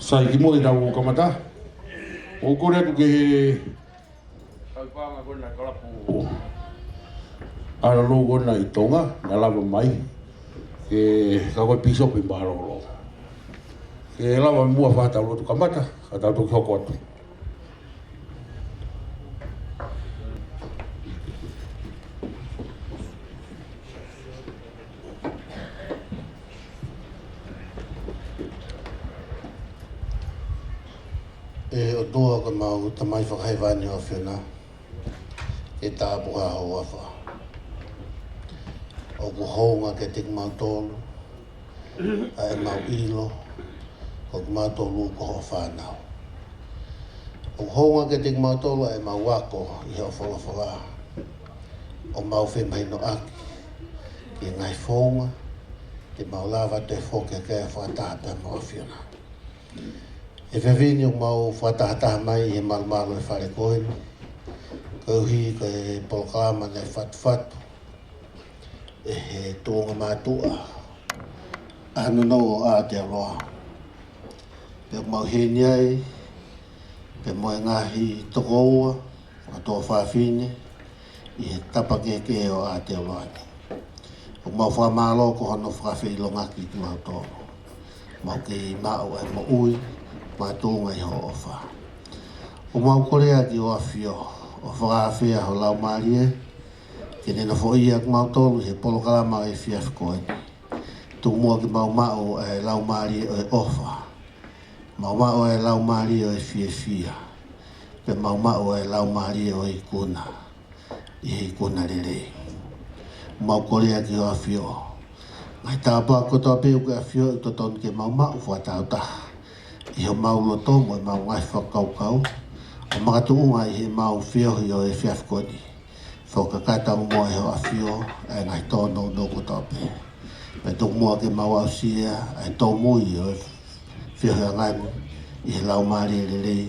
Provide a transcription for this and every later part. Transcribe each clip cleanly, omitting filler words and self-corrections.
Sai ki mo i rau kamata. O kore atu ke ara lo gona i tonga, na lava mai. Ke kakoi piso pi maroro. Ke lava mua whata ulotu kamata, ka tau toki hoko atu. O toa ka mau tamai whakaiwani o whiona ke tāpuha ho awha. O ku hounga ke tik mau tolu, a e mau ilo, o ku mau tolu ko ho whanau. O ku hounga ke tik mau tolu a e mau wako i ho whalawhala. O mau whemai no aki, ki ngai whonga, te mau lava te whoke ke whatata mo whiona. E whewini o mau whatahataha mai he malumalo e whare koini. Kauhi ka e polkalama ne whatu. E he tōnga mātua. Ahononou Aotearoa. Pe mau heni ai. Pe mau ngahi tokoua. O tō whawhine. I he tapakeke o Aotearoa. O mau whamalo ko hono whawhilongaki ki mau tōno. Mau ke mau e mo ui. Mātōnga i ho ofa. O mau korea ki o awhio, o whakawhia ho lau marie, ke nena whoia ki mau tolu he polokalama e whiafkoeni. Tu mua ki mau mao e lau marie o e ofa. Mau mao e lau marie o e whiafhia. Pe mau mao e lau marie o e kuna. I he kuna rere. Mau korea ki o awhio. Ngai tāpua kotoa peu ki awhio i totonu ke mau mao whatautaha. I ho mau lotongo e mau ngai whakaukau. O makatuunga i he mau whiohi o e whiafkoni. Whakakata mua e ho a whio e ngai tōno no kotope. Me tō mua ke mau au sia e tō mui o e whiohi a ngai i he lau maari e lelei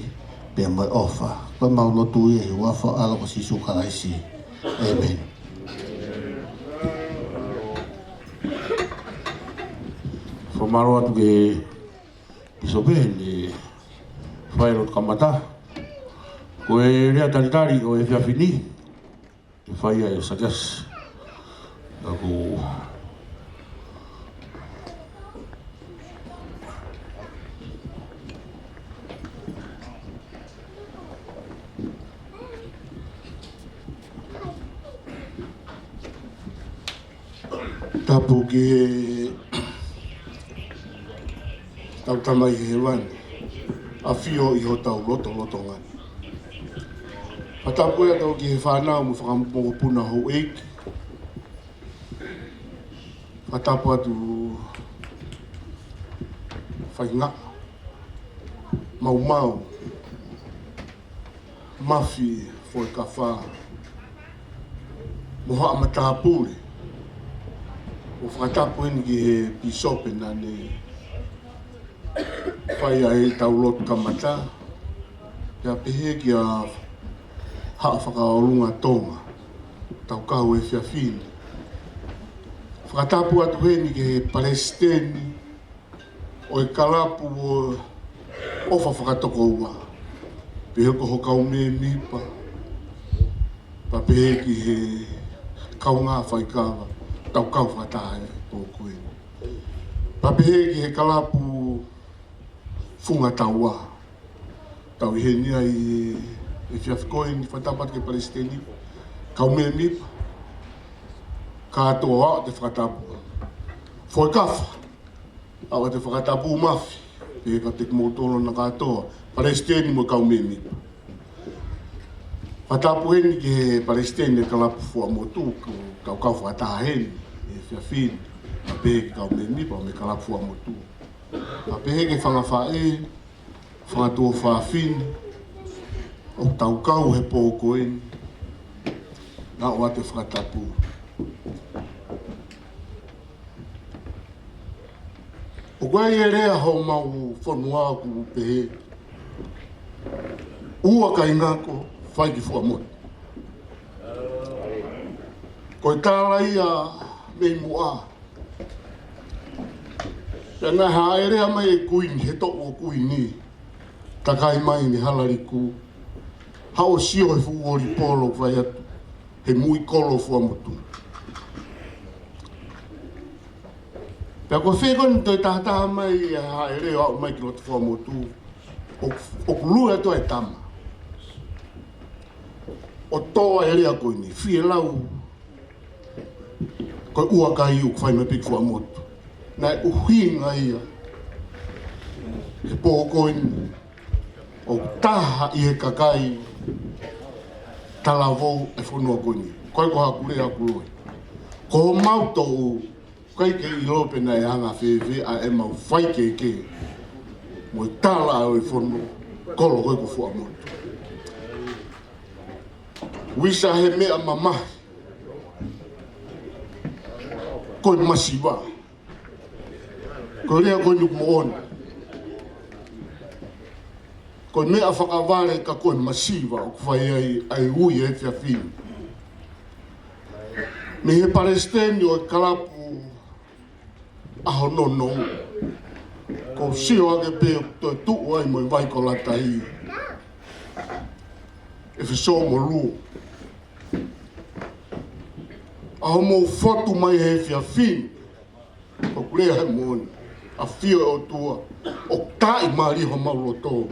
pe mai ofa. Koe mau lotu i e he wafa ala ko sisu karaisi. Amen. Whamaro atu ke piso pe le whaero kamata. Ko e rea taritari o e whiawhini. E whaia e sakas. Ako tapu ke tau tamai he wani. A whio i ho tau loto ngani. A tapu ea tau ki he whanau mu whakamopuna hou eiki. A tapu atu whainga. Mau mau. Mafi foi ka wha. Moha ama tāpure. O whakatapu eni ki he pisope nane. Whai ai tau lotu kamata. Kia pehe ki a haa whakaorunga tonga. Tau kahu e whiawhine. Whakatapu atu heni ki he Palestini. O e Kalapu o ofa whakatoko ua. Pehe ko ho kau me mipa. Pa pehe ki he kaunga whaikawa. Tau kau whakataha e tōku e. Pa pehe ki he Kalapu funga taua. Tau i henia i whiafkoe ni whatapat ke Palestini. Kau me mipa. Ka atoa te whakatapu. Foi kafa. Awa te whakatapu mafi. Pehe ka te kimotono na ka atoa. Palestini mo kau me mipa. Whatapu heni ki he Palestini e Kalapu fua motu. Kau kau whakataha heni. E whiawhine. A pehe ki kau me mipa me Kalapu fua motu. A pehe ke whangawhae, whangatua whawhine, o tau kau he pōkoeni, nā o ate whakatapu. O koe e rea ho mau whanua ku pehe. Ua kai ngako whai ki whamoi. Koe tāla ia mei mua. Pea ngai ha e rea mai e kuini, he toko o kuini. Takai mai ni halariku. Hao sio he fuori polo vai atu. He mui kolo whamutu. Pea koe whekoni toi tahataha mai e ha e rea au mai ki lotu whamutu. O kulua e toa e tama. O toa e rea koe ni, fie lau. Koe ua kai u kwhai me piki whamutu. Nai uhinga ia. He po koe ni. O taha i he kakai. Talavou e whanua koe ni. Koe ko hakure hakuloi. Ko ho mauto u. Kai ke i lope nei hanga whewhe a e mau whai ke. Mo i tala au e whanua. Kolo koe ko whamutu. Wisa he mea mamahi. Koe masiwa. Koe rea koe nuk moona. Koe mea whakawale ka koe masiwa o kwhai ai ui e whia whiu. Me he Palestini o e Kalapu Ahononou. Ko sio ake peo toi tuu ai mo i vai ko lata i. E whiso mo luo. Aho mou fotu mai he whia whiu. O kulea he moni. A whio o tua. O tai maari ho mauloto.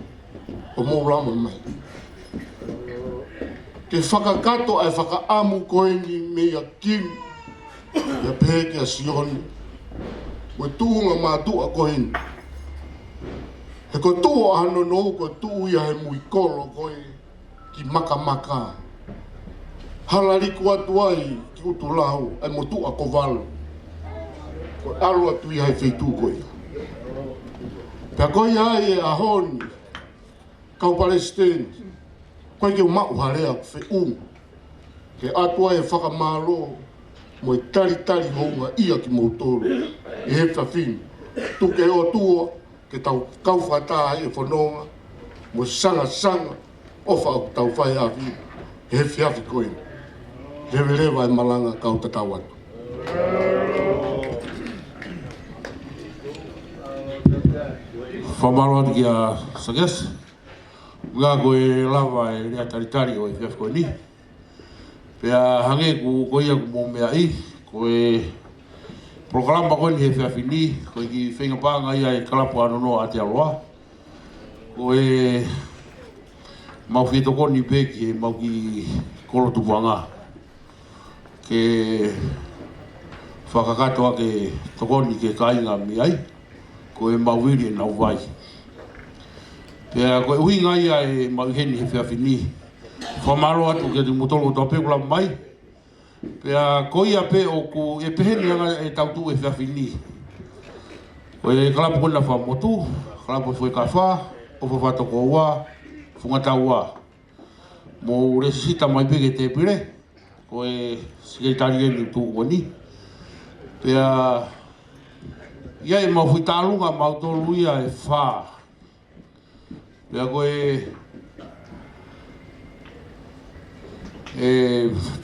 O mou lama mai. Ke whakakato ai whakaamu koeni me ia kim. Ia peke a sioni. Koe tuunga mātua koeni. He koe tuu o Ahononou, koe tuu ia he mui kolo koe ki maka. Halariku atu ai ki utu lau ai motua ko valo. Koe alu atu ia he wheitu koe. Pea koe ai e ahoni. Kau Palestini. Koe ke umau harea ku wheu. Ke atu ai e whakamalo. Mo e tari hounga ia ki moutoro. E he whawhinu. Tuke o tua. Ke tau kau whata e whanonga. Mo sanga. Ofa au tau whai awi. E he whiawhi koe. Lewa e malanga kau tatau atu. Whamaro atu ki a Sages. Ngā koe lava e rea taritari o e whiawhi koe ni. Pea hange ku koia ku mō mea i. Koe programa koe ni he whiawhi ni. Koe ki whenga pānga ia e Kalapu Ahononou Aotearoa. Koe mau whietoko ni peki e mau ki kolotu wanga. Ke whakakatoa ke tokoni ke kainga mi ai. Koe mawiri e nau vai. Pea koe uhinga ia e mauheni he whiawhi ni. Whamaro atu ke te mutolo tō pekula mai. Pea koia pe o ku e peheni anga e tautu e whiawhi ni. Koe Kalapu kona whamotu, Kalapu fwe ka wha, o whawhatoko ua, whungata ua. Mo resisita mai peke te pire. Koe sekretari e ni tūko ni. Pea ia e mau whitalunga mau tolu ia e wha. Pea koe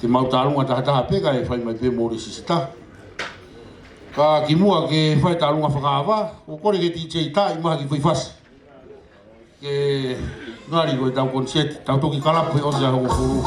te mau talunga tahataha peka e whai mai pe mo resisita. Ka ki mua ke whai talunga whakaawa, o kore ke DJ ta i maha ki whaifasi. Ke ngari koe tau konseti, tau toki Kalapu e onse a hongo furu.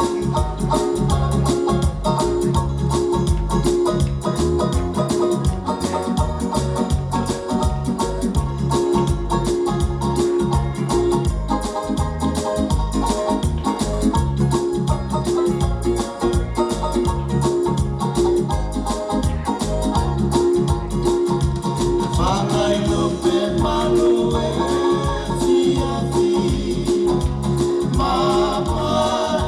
Mama,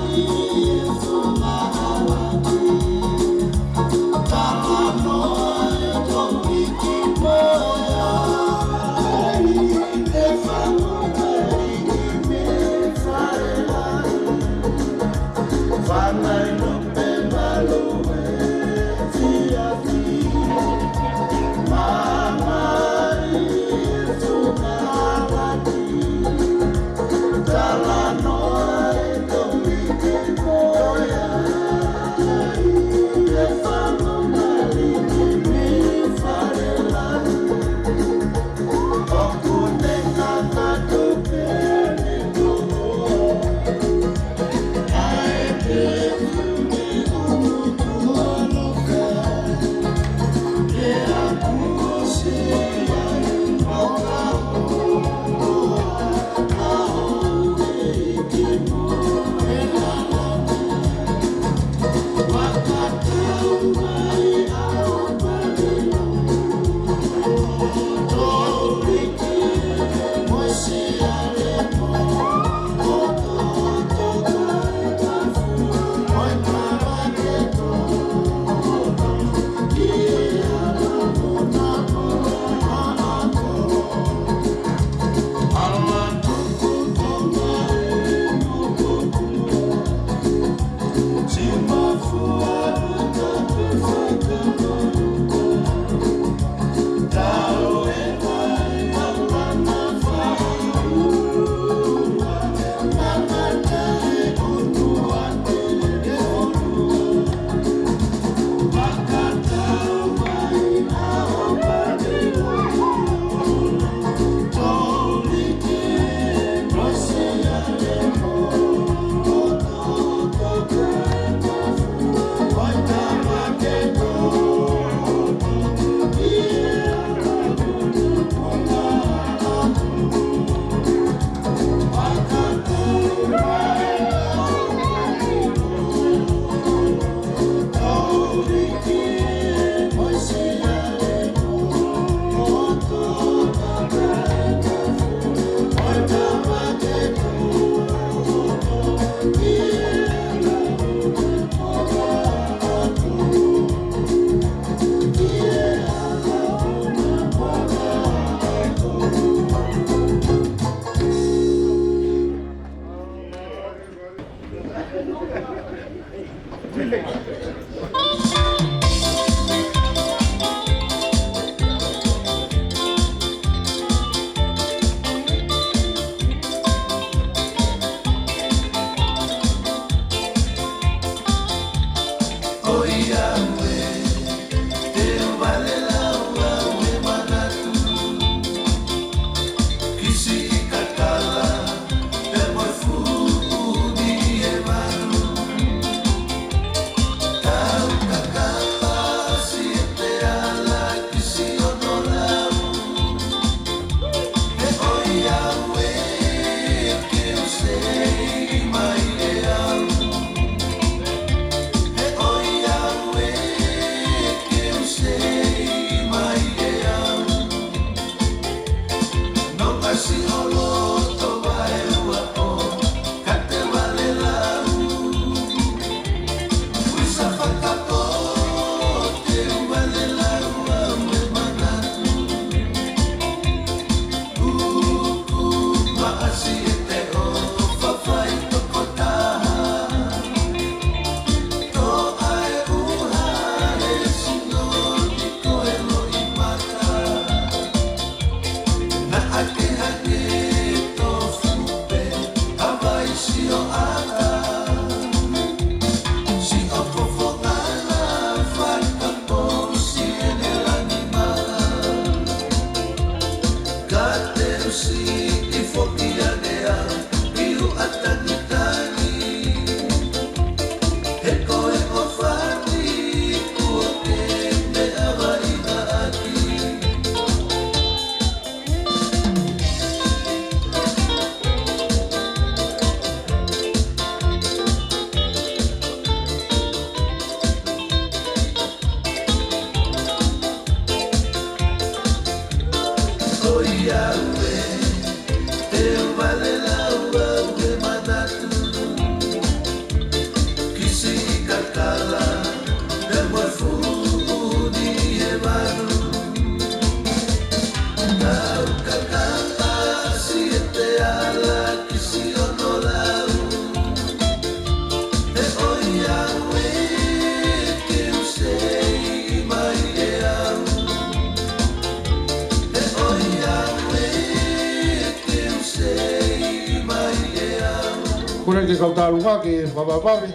Kura ke kautalunga ke whawawari.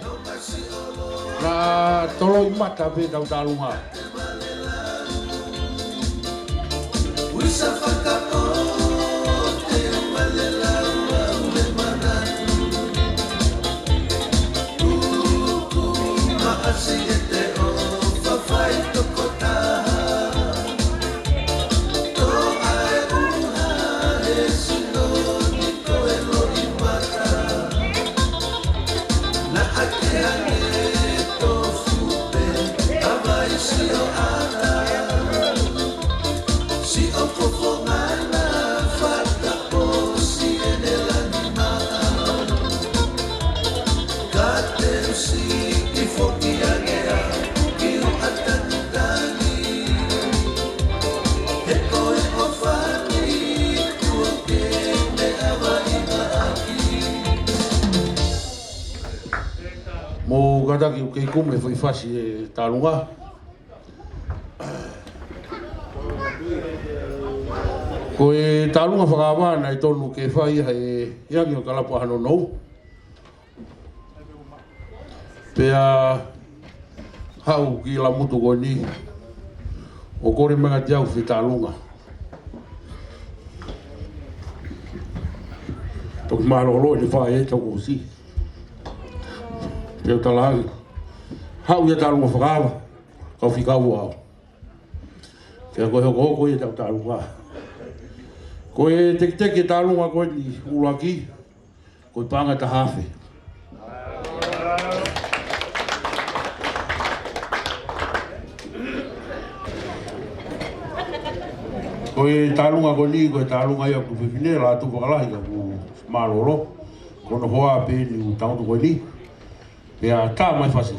Na tolo I mata pe kautalunga. Mo kataki o kei kume foi fasi e talunga. Ko e talunga whakawana I tonu ke whai e iangi o Kalapu Ahononou. Pea hau ki la mutu ko ni o kore mga tiau whi talunga. Tok malolo ni whai e toko si. Pea talahi. Hau ia talunga whakawa. Kau whikau au. Pea koe hoko hoko ia tau talunga. Koe teke talunga koe ni ulaki. Koe panga ta hafe. Koe talunga koe ni, koe talunga ia ku whiwhine la tu whakalahi ka ku malolo. Kono hoa pe ni tauntu koe ni. Pea tā mai whasi.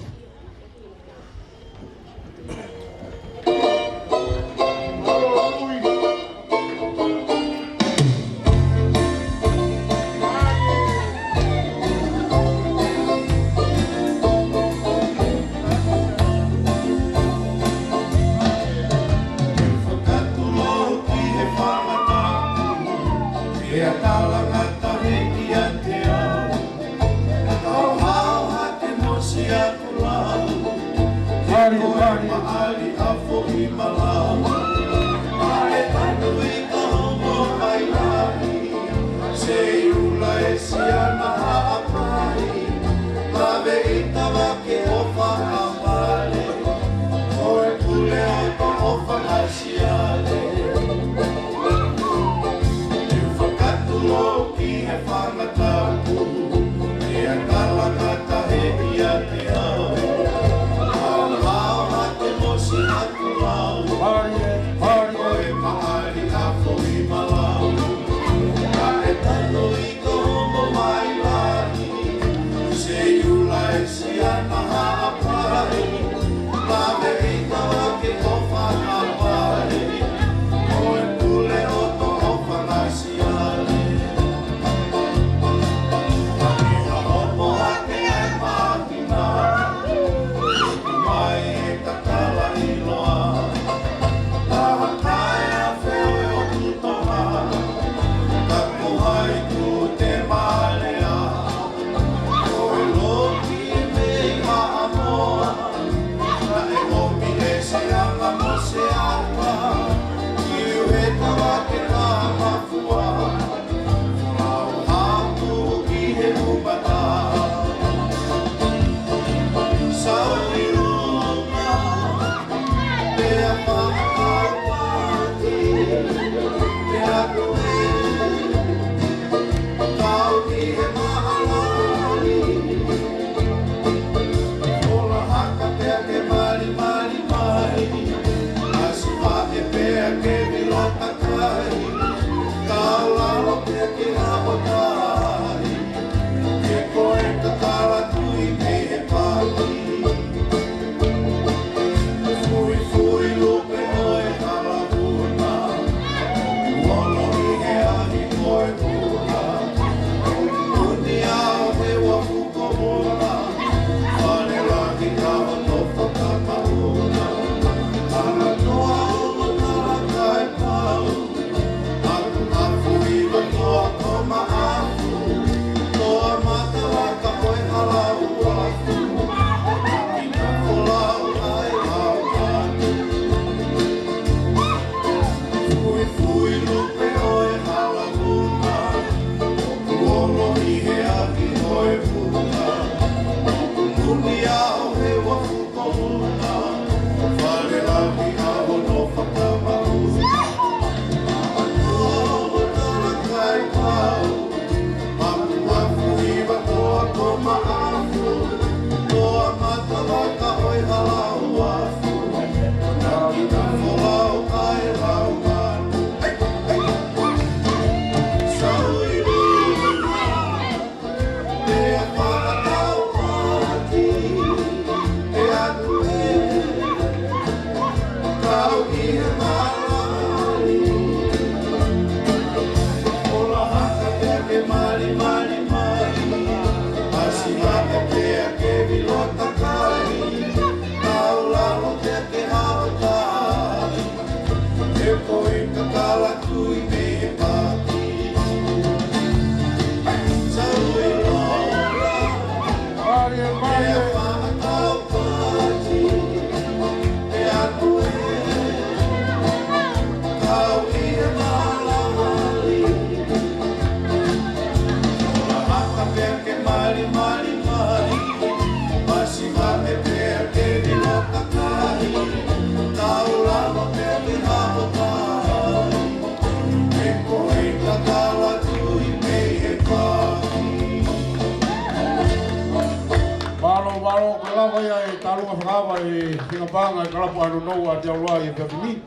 Panga Kalapu Ahononou Aotearoa Fundraising.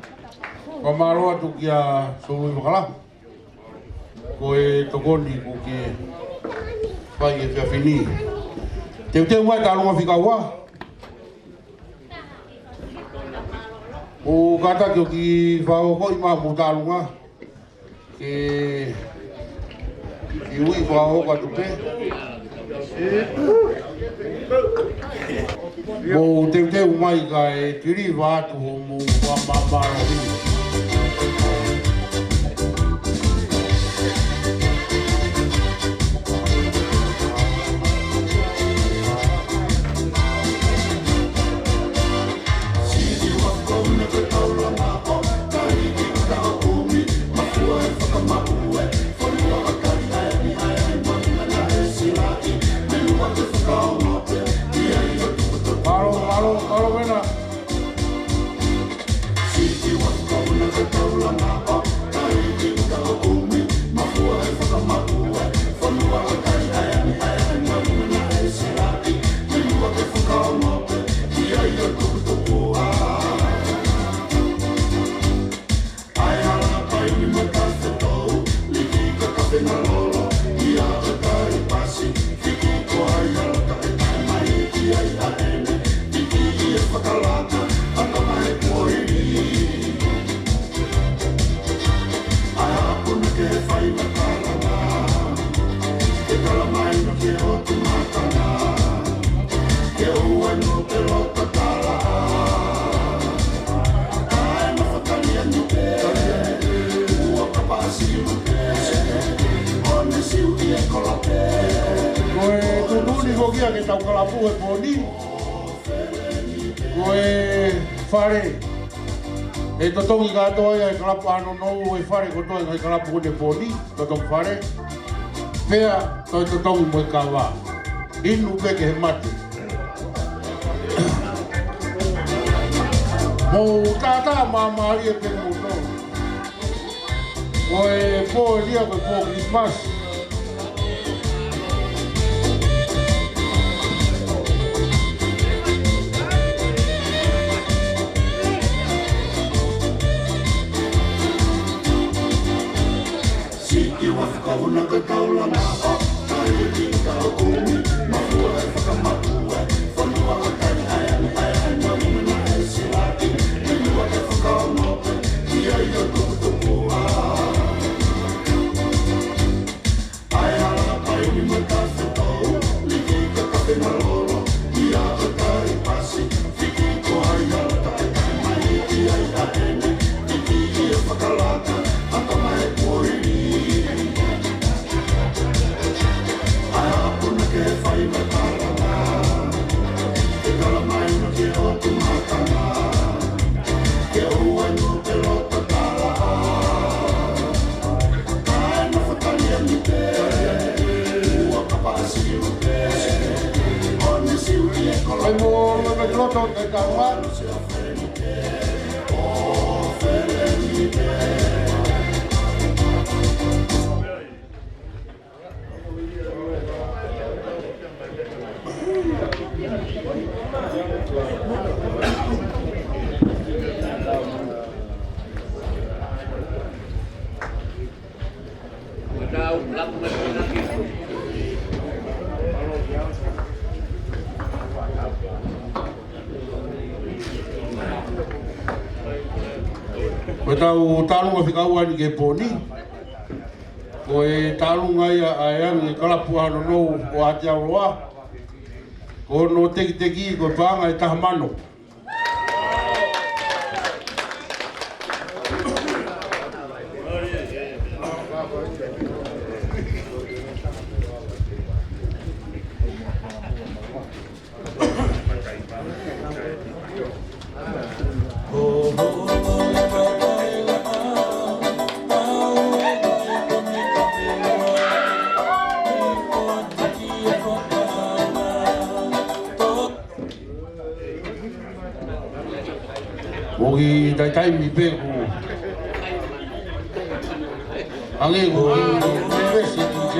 Ko maroa tu kia soi wakala. Ko e tokoni ko ke pai e Fundraising. Te mai talunga fikawa. O kata ki whao ko i mamu talunga. Ke ui whao ka tupe. Mo te mai ka e tiri wātu ho mo wa mamara rini. Kalapu e poni ko e whare e totongi katoa e Kalapu Ahononou e whare ko toi ngai Kalapu e poni totongi whare pea toi totongi mo e kawa inu peke he mate mo tata mamari e pe muto ko e po e lia ko e po Christmas Koe tau tālunga whikau ani ke pōni. Koe tālunga ia ai Kalapu Ahononou Aotearoa. Ko no teki koe pānga e taha mano. Mogi tai mi pe ku ange ku invest in DJ.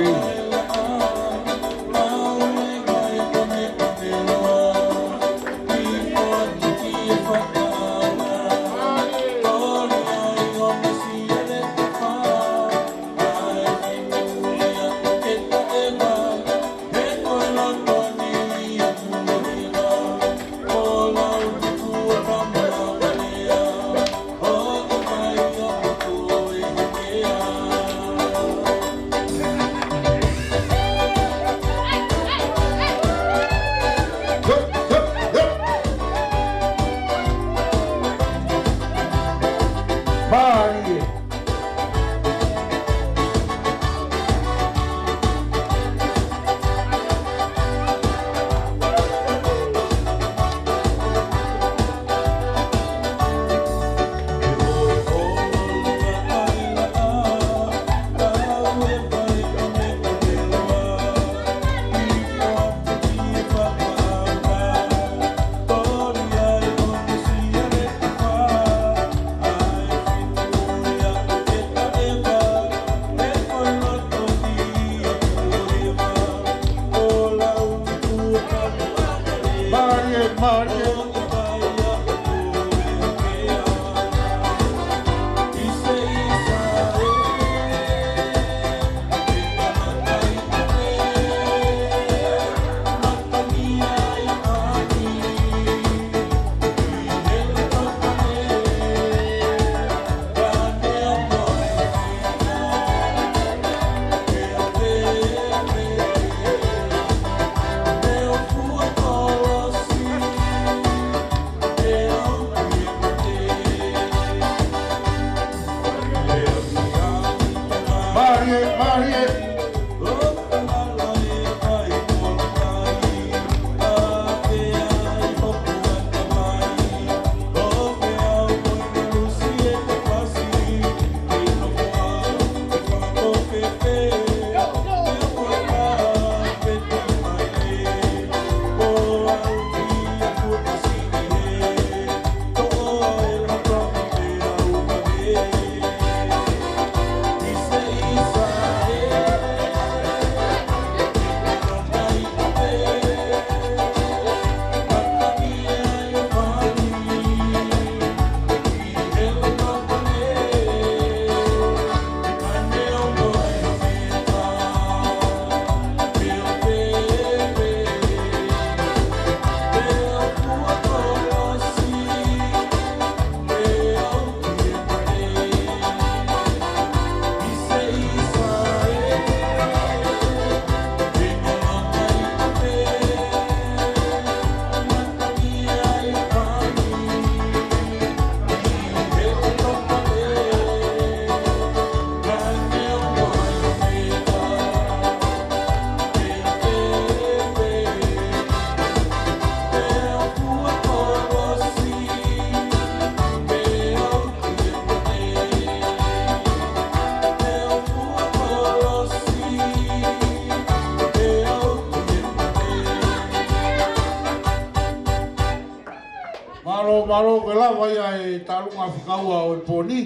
Malo ke lava ia e talunga whikaua o e pōni.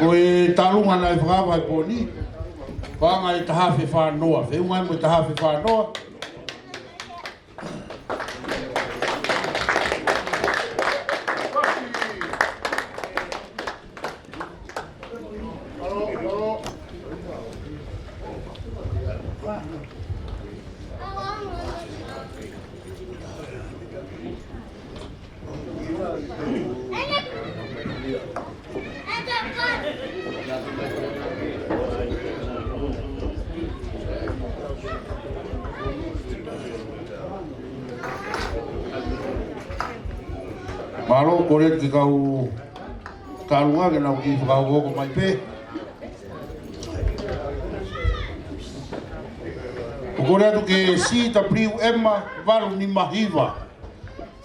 Ko e talunga na e whakawa e pōni. Whanga e tahawhi whanoa. Whiunga mo e tahawhi whanoa. Malo kore ki kau karunga ke nau ki whakau koko mai pe. Kore atu ke si ta priu emma walu ni mahiwa.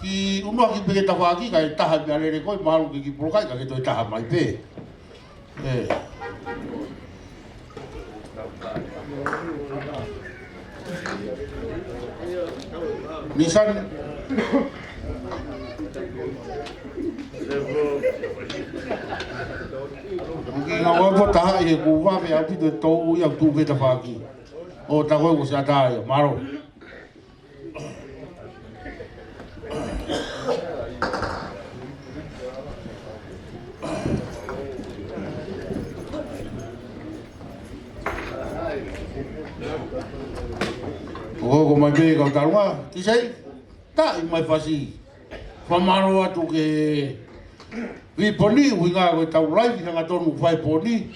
Ki unua ki peke tawaki ka e taha me alere koi malu ki polokai ka ke toi taha mai pe. Nisan Mungkin ngawal po taha e kuwa me ati to tau yang tu ke tawaki. O takoi ko sa tayo, maro. Ko mai be ka tarunga, ki sei? Ta i mai fasi. Famaro atu ke vi poni winga ko tau live nga tonu fai poni.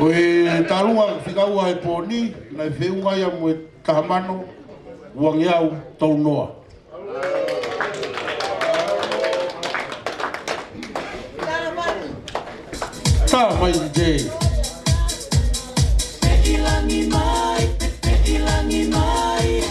Ko e tarunga whikaua e pōni, nei whiunga ia mo e tahamano, uangi au tau noa. Tā mai te. Pe ilangi mai, pe ilangi mai.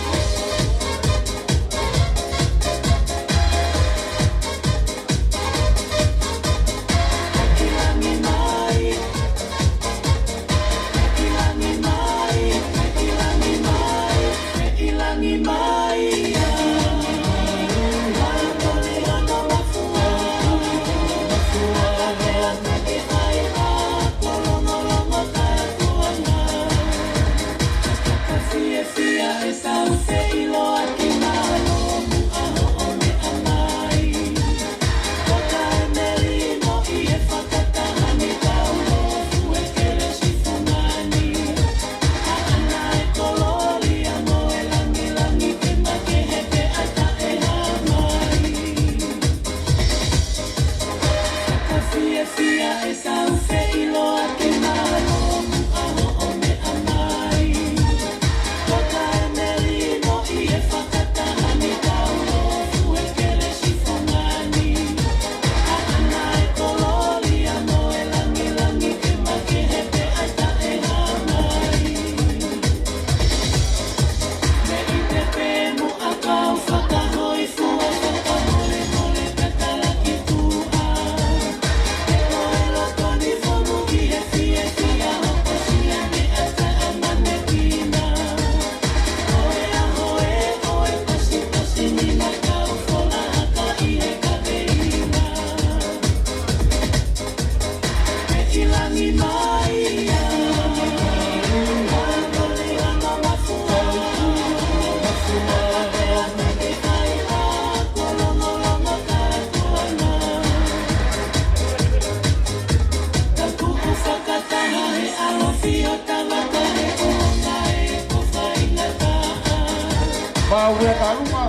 Ue tarunga,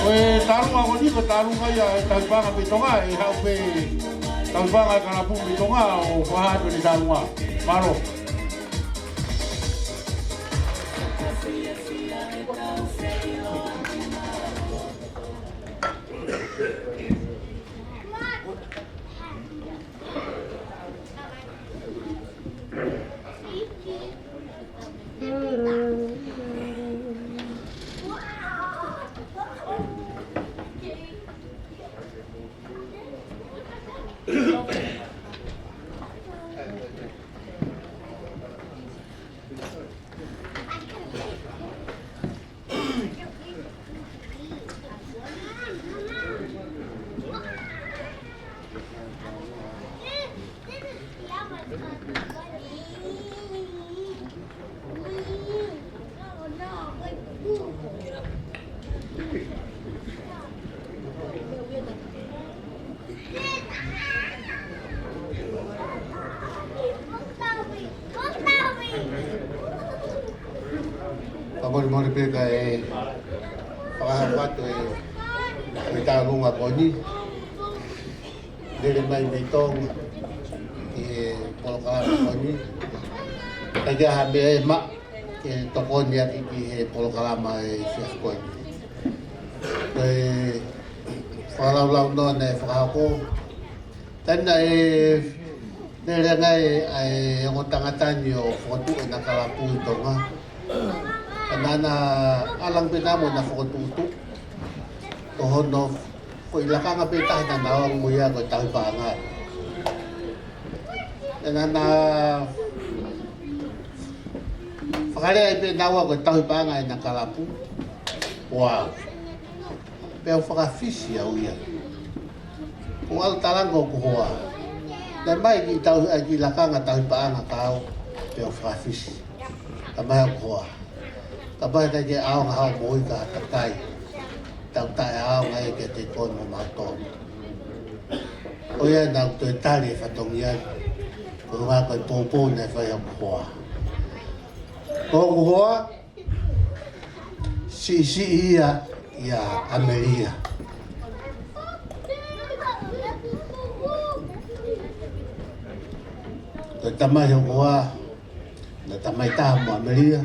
ue tarunga ko ni ko tarunga ia e taupanga pitonga e hau pe taupanga Kalapu pitonga o whahatu ni tarunga. Maro. Mori peka e whakahapatu e tāgunga koni. Dere mai mei tonga ki e polokahapa koni. Takia hape e ma ke tokoni aki ki he polokalama e sias koni. E whakalaulau noa ne whakahako. Tēnā e nere ngai e ngotangatani o whakatu e na Kalapu i tonga. Nana alang pinamo na whakatutu. Tohono ko ilakanga pita na nawang muya ko tahi panga. Nana whakare ai pinawa ko tahi panga na Kalapu. Wow. Peo whakawhisi au ia. Kung al talango ko hoa. Na mai ki ilakanga tahi panga kao. Peo whakawhisi. Kamaya ko hoa. Kapai ta ke ao hao moi ka takai. Tau tai ao ngai ke te kon mo mato. O ia na to tali fa tong ia. Ko ma ko popo na fa ya hoa. Ko hoa si ia Ameria. Koe tamai o koa, na tamai tā mo Ameria,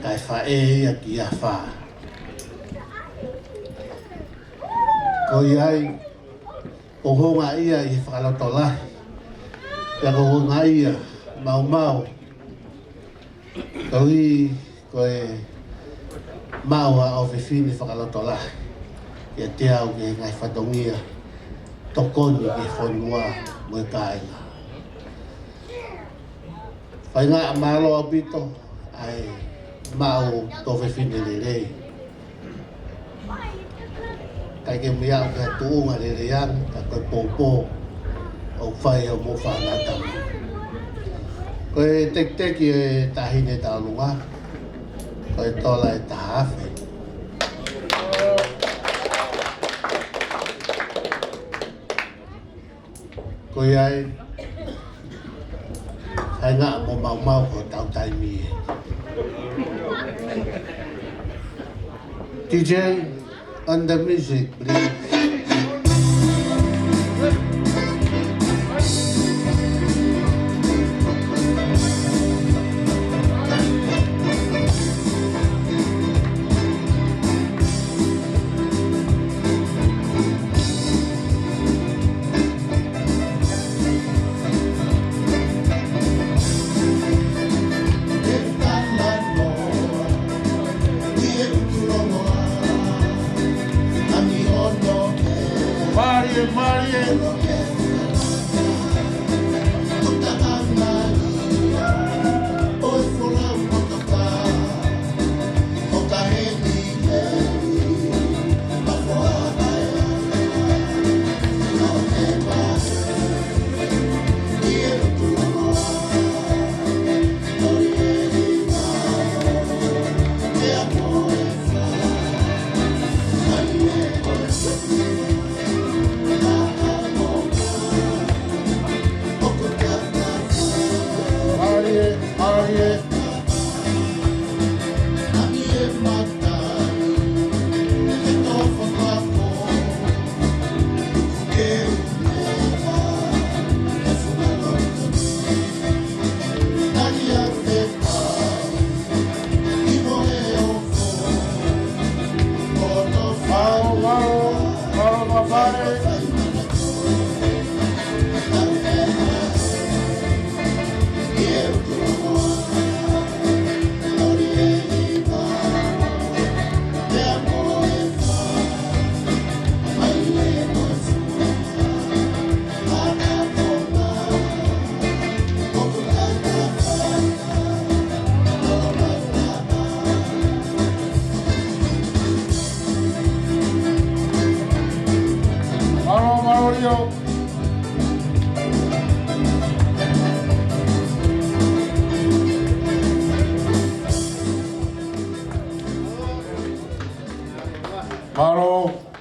kai whae ia ki a wha. Ko iai, o honga ia i whakaloto lahi, pia ko honga ia, mau mau, kaui koe mau a o whiwhini whakaloto lahi, ia te au ke ngai whatongia, tokoni ke whonua mo i kāinga. Whai ngā mālo a pito, ai mau tō whiwhini le rei. Kai ke mea o kia tuunga le reang, ka koe pōpō, o whai au mo whanatama. Koe tek-teki e tahine tālunga, koe tola e tahawhi. Koe ai, hai ngā mo mau ko tau taimi e. DJ, on the music, please.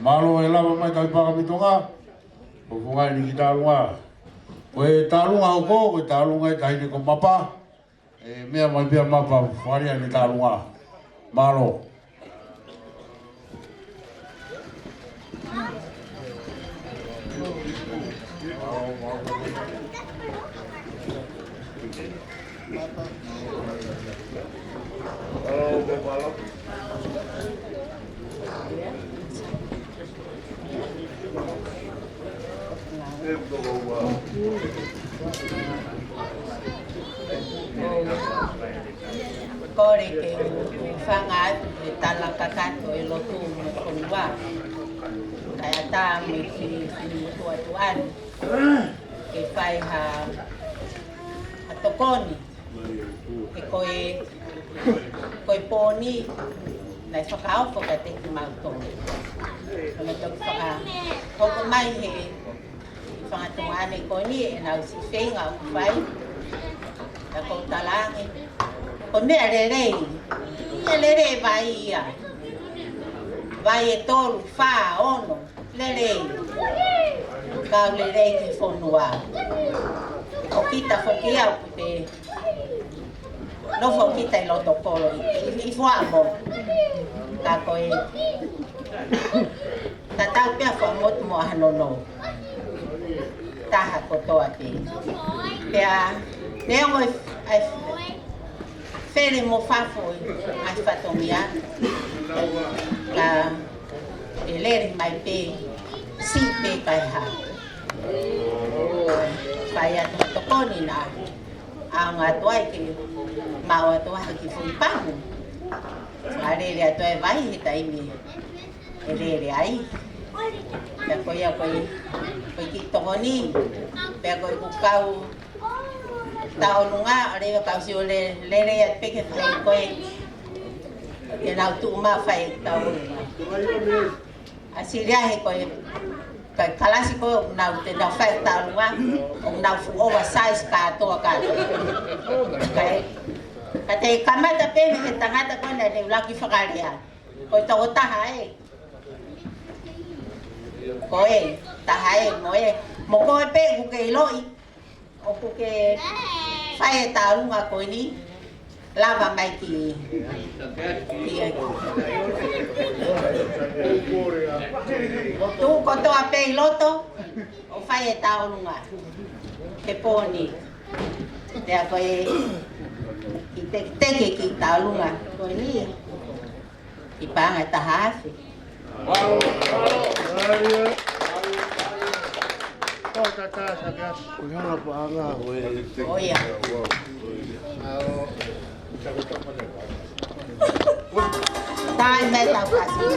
Malo e lava mai kai pakamitonga. O fungai ni ki tālunga. Koe tālunga o ko, koe tālunga e tahine ko mapa. E mea mai pia mapa wharia ni tālunga. Malo. Kore ke whanga e tala kakato e lotu me konua. Kaya tā me ki mutua tuan. Ke whai ha tokoni. Ke koe pōni nai whakaofo ka te ki mautongi. Me toki whaka hoko mai he whangatunga ane koni e nau si whenga o whai. Ta kou talangi. Ko mea rerei, ia rerei vai ia. Vai e tolu, wha, ono, rerei. Kau rerei ki whonua. Ko kita whoki au ki te... No whokita i loto kolo, i whaamo. Ka koe... Ta tau pia whamotu mo Ahononou. taha kotoa te. Pea, leo ngoi ai where mo whafoi ai whatongia. Ka e leri mai pe, si pe kai ha. Pai atu tokoni na, a ngā tuai ke mau atu aha ki whuipangu. A rere atu e vai he taimi, e rere ai. Pea koe ki tokoni, pea koe kukau taonunga, a rewa kau si o lere atu peke whai koe, ke nau tu ma whai taonunga. A siria he koe, kai kalasi ko nau te nau whai taonunga, o nau fu oversize katoa katoa. Ka te kamata pēme ke tangata koe na te ulaki whakarea. Koe tau taha e. Koe, taha e, moe. Mo koe pē kuke iloi. O kuke whai e taonunga koe ni. Lava mai ki tu kotoa pe loto o fai e taonunga ke poni te a koe ki teke ki taonunga koe ni i panga tahasi oia tai me tau kasi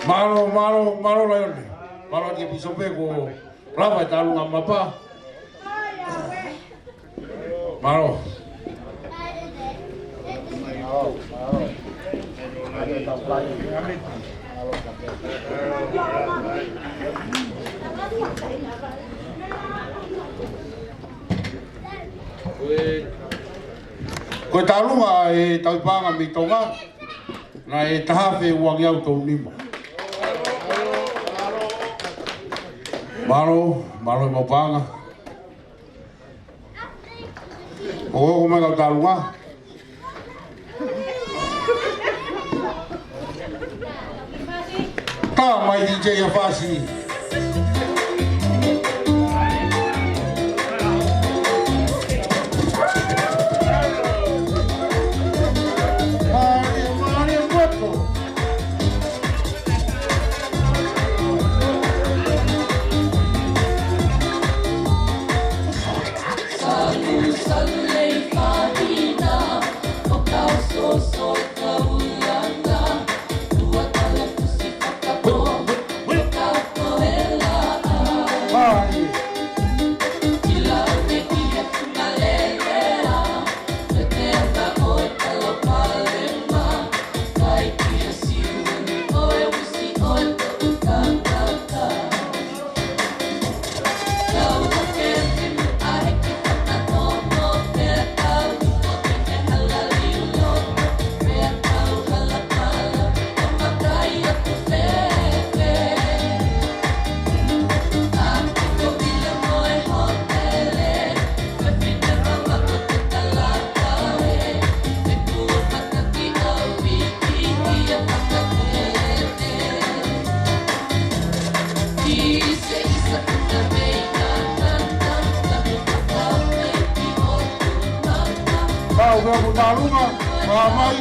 Malo la yone. Malo ke piso pe ko lava ta lunga mapa. Malo. Ko ta lunga e tau panga mi tonga. Na e tahafe uang yau tau nima. Malo mo panga. O me ka lunga. Ta mai DJ ya fasi. pia mo talunga, mai.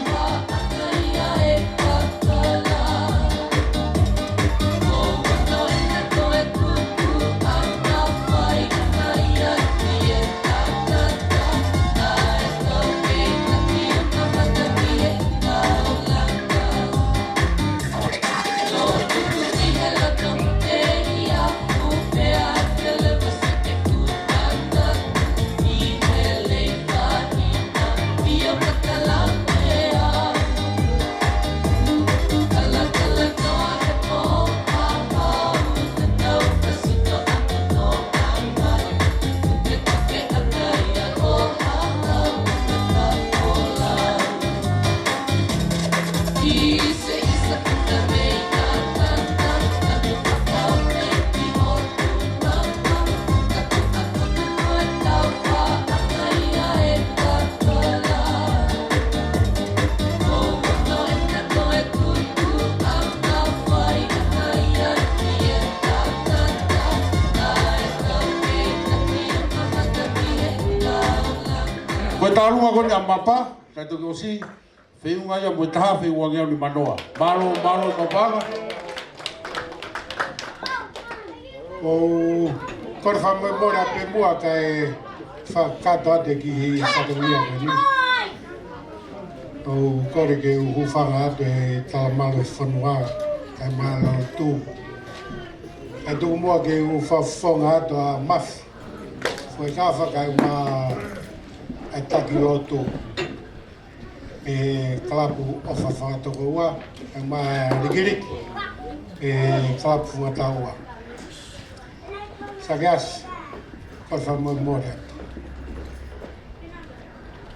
Koe talunga koni a mapa, kai toki osi, whiunga ia mo taha whiunga ni manoa. Malo mapanga. O kore whamai mora pe mua kai whakato ate ki hi whakamia kani. O kore ke uhu whanga ate tala malo whanua kai malo tū. E tuku mua ke uhu whawhonga ato a mafi. Fue ka whakai ma ai taki loto. E Kalapu Ahononou Aotearoa ma rigiriki. E Kalapu Ahononou. Sagas, kore whamai mora ato.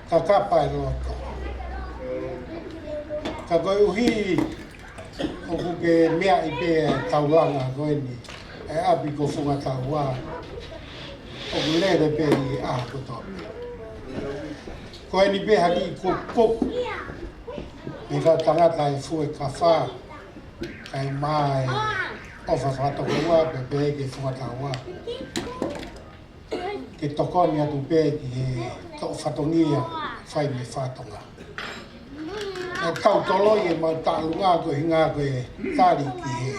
Ka kapa e loto. Ka koe uhi o kuke mea i pe taulanga koe ni. E api ko whunga taua. O kulere pe i aha kotope. Koe ni pe haki i kukupu. Me ka tangata e fue ka wha. Kai mai o whawhatokoua pe pe ke whunga taua. Ke tokoni atu pe ki he to whatongia whai me whatonga. E tau toloi e mau tālunga koe hinga koe tāri ki he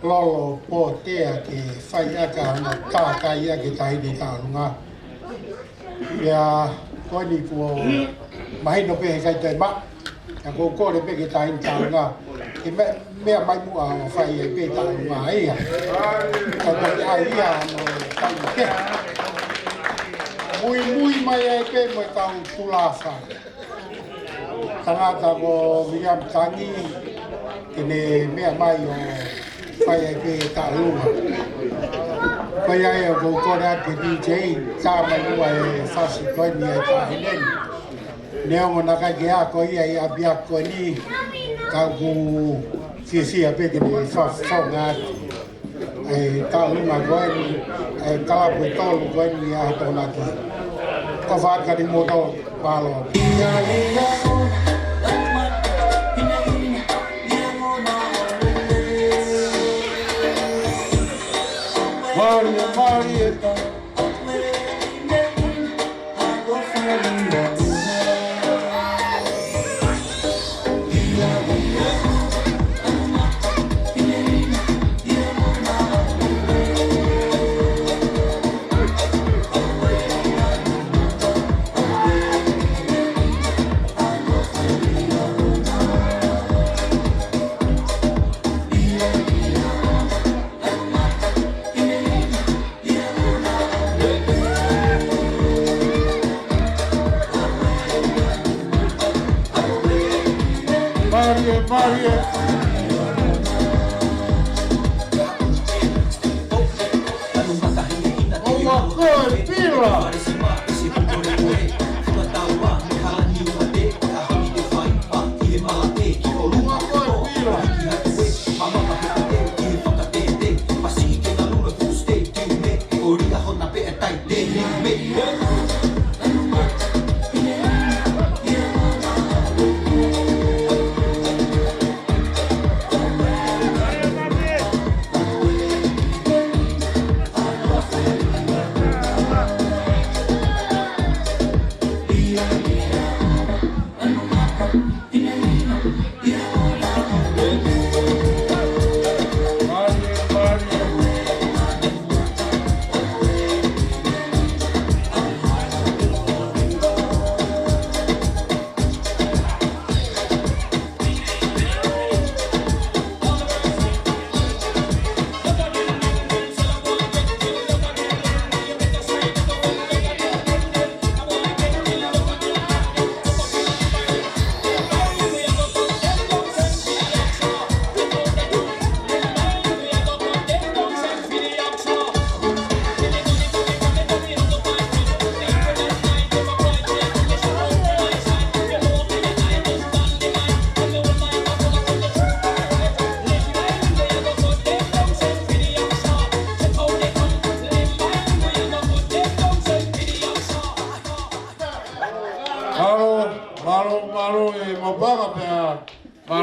lolo pō tea ke whai aka hana tākai ake tahine tālunga. Ia koe ni kua mahino pe he kai tai ma. Ia kua kore pe ke tahine tālunga. Ke mea mai mua o whai e pe tālunga ia. Ka koe ai ia no tai ke. Mui mai e pe mo e tau tulafa. Tangata ko William Tangi kene mea mai o whai e pe tālunga. Whai ai o kore ate DJ tā mai ua e whasi koe ni e tāhineni. Neongo naka ke a koe ia i abia koe ni ka ku whiwhia pe kene whawhonga ate. E tālunga koe ni, e Kalapu e tolu koe ni a tōna ki. Ko whakari moto palo. Marieta. Maria. Oh my God, Pila!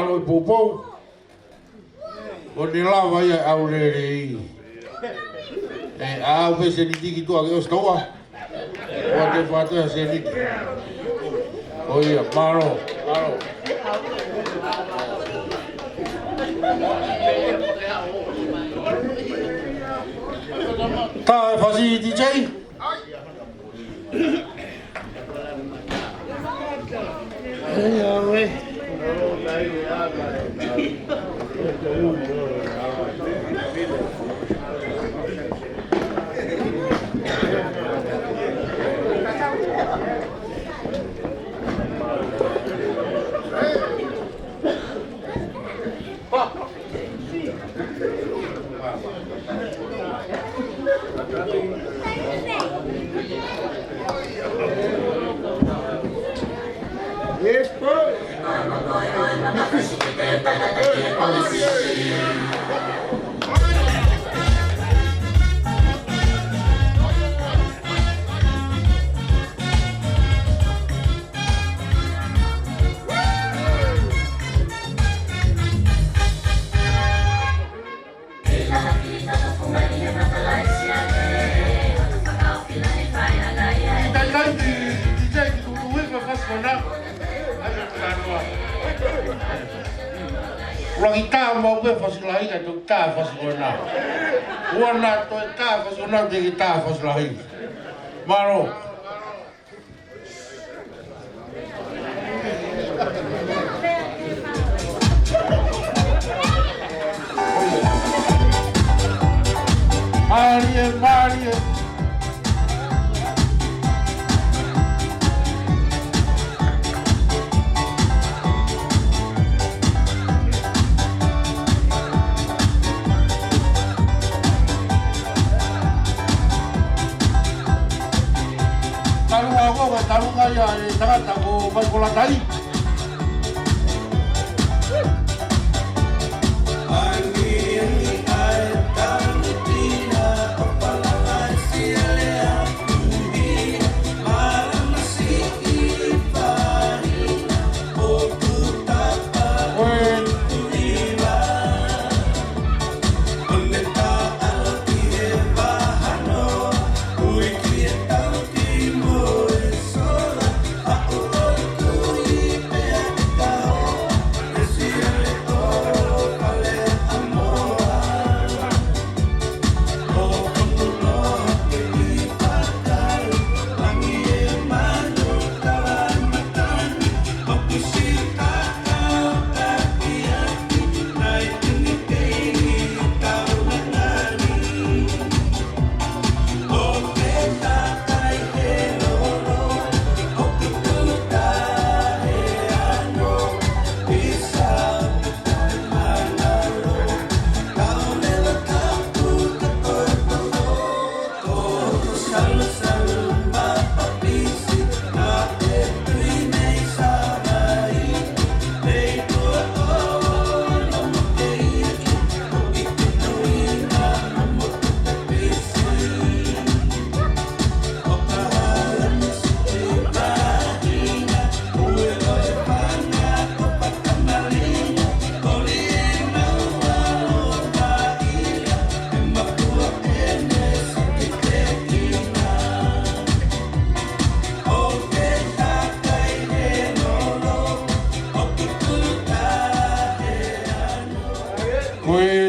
malo i poupou. O ne lava ia au lere e au pe se ni tiki tua ke o staua. O te whatua se ni. O ia, malo. Tā e whasi DJ? Yes, bro. Ulangi tā mau koe whasilahi ka tō tā whasilona. Uana tō e tā whasilona te ki tā whasilahi. Maro. Marie. Tarunga ia e tagata ko vai ko latai.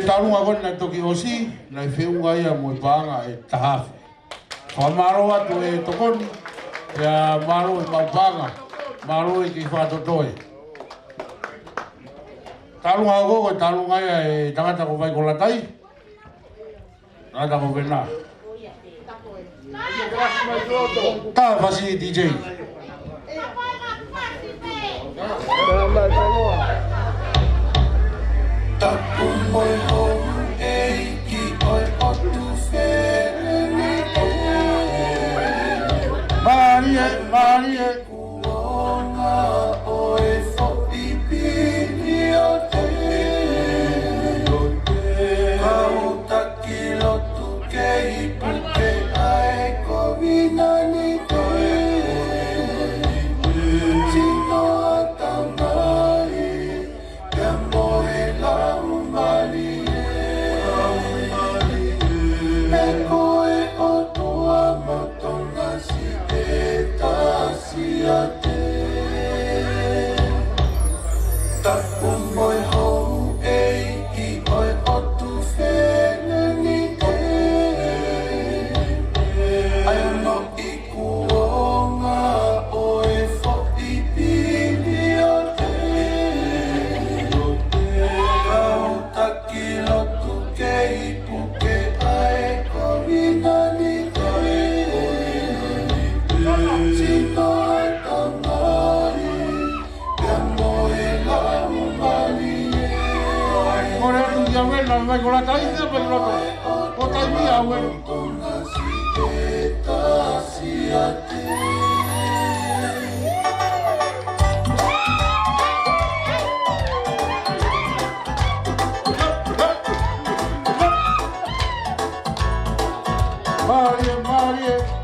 Tarunga kona toki osi, nai whiunga ia mo i pāanga e tahawhi. Whamaro atu e tokoni, ia maro i maupanga, maro i ki whātotoe. Tarunga o koko, tarunga ia e tangata ko vai ko latai, tangata ko wena. Tā whasi DJ. Tapu moi hou e ki oi otu wheri Marie. Kuonga oe who'i pini o te Kau taki lotu ke i puke ae ko wina ni koe Tino a tamai la mai ko la tai te pa roto. O tai mi a we. Maria, Maria.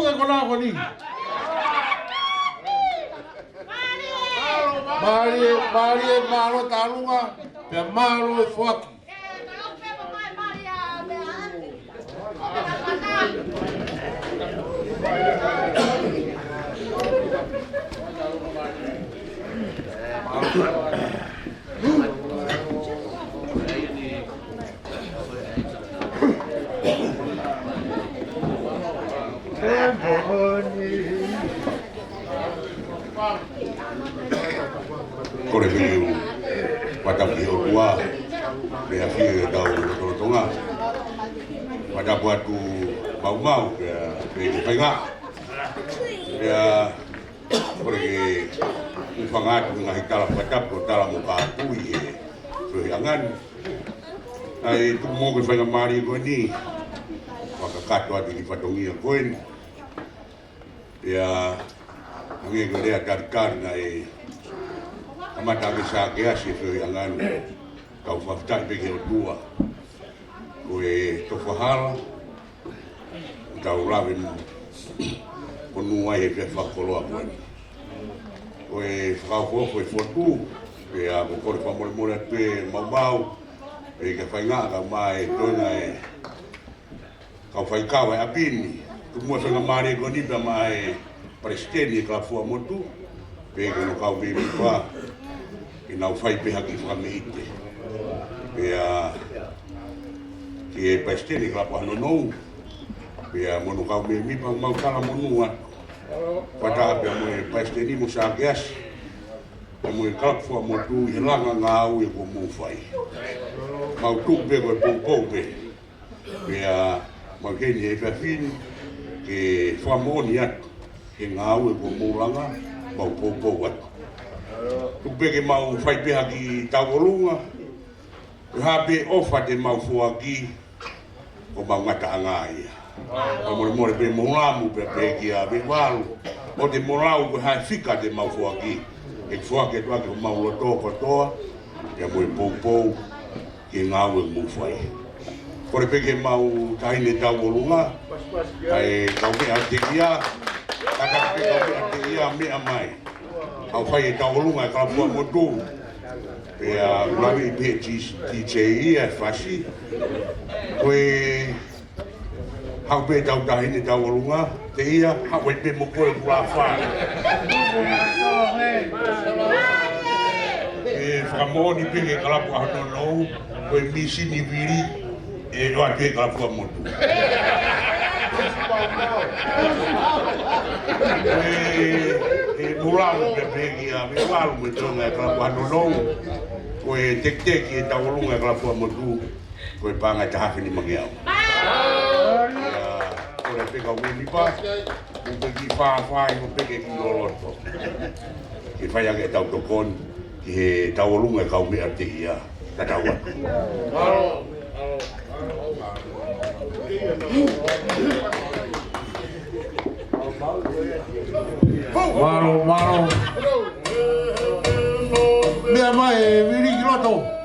lunga ko na ko ni. Mari malo talunga. Pe malo fuaki. Kore miu patapi o tua le afie tau tonga patapu atu mau pe painga ya kore ke ufangatu ngahi tala patapu tala mo ka pui e so yangan ai tu mo ke painga mari ko ni wakakato ati di patongia koen ya ange ko le atar na e amata ke sa ke asi so yangan kau faftai pe ke tua ko e to fahala tau ravin konua e pe fakoloa ko e frau ko e fotu e a ko ko fa mo pe mau e ke fainga ka mai tona e kau fai kawa e apini tu mo fa mare ko ni pa mai presteni ka fu motu pe ke no kau bi pa e nau fai pe haki whameite. E a ki e presteni ka fu Ahononou pe a mono kau me mi pa mau kala monua pata pe mo e presteni mo sa gas e mo e ka fu motu i langa ngau e ko mo fai mau tu pe ko po pe pe a mau ke ni e fa fin ke fu moni atu ke ngau e ko mo langa mau po atu tu peke mau fai peha ki tauolunga hape ofa te mau fuaki o mau ngata angai o more pe molamu pe peki a be walu o te molau ko hai fika te mau fuaki e fuaki tu ko mau loto ko toa te mo po ki ngau e mo fai por peke mau taine tauolunga ai kau me atekia taka pe kau me atekia me amai au fai tauolunga ka fu motu pe a lavi pe TJ e fashi koe hau pe tau tahine tauolunga te ia hau pe mo koe kua wha e whakamoni pe ke Kalapu Ahononou koe misi ni viri e roa pe Kalapu motu e mulamu pe pegi a me walu me tonga e Kalapu Ahononou ko e tek e tauolunga e Kalapu motu ko e panga te hafi ni mangeau ko e peka weni pa mo peki whaafai mo peke ki loloto ke whai ake tau tokon ki he tauolunga e kau mea te ia tataua Malo. Mea mai, viri ki loto.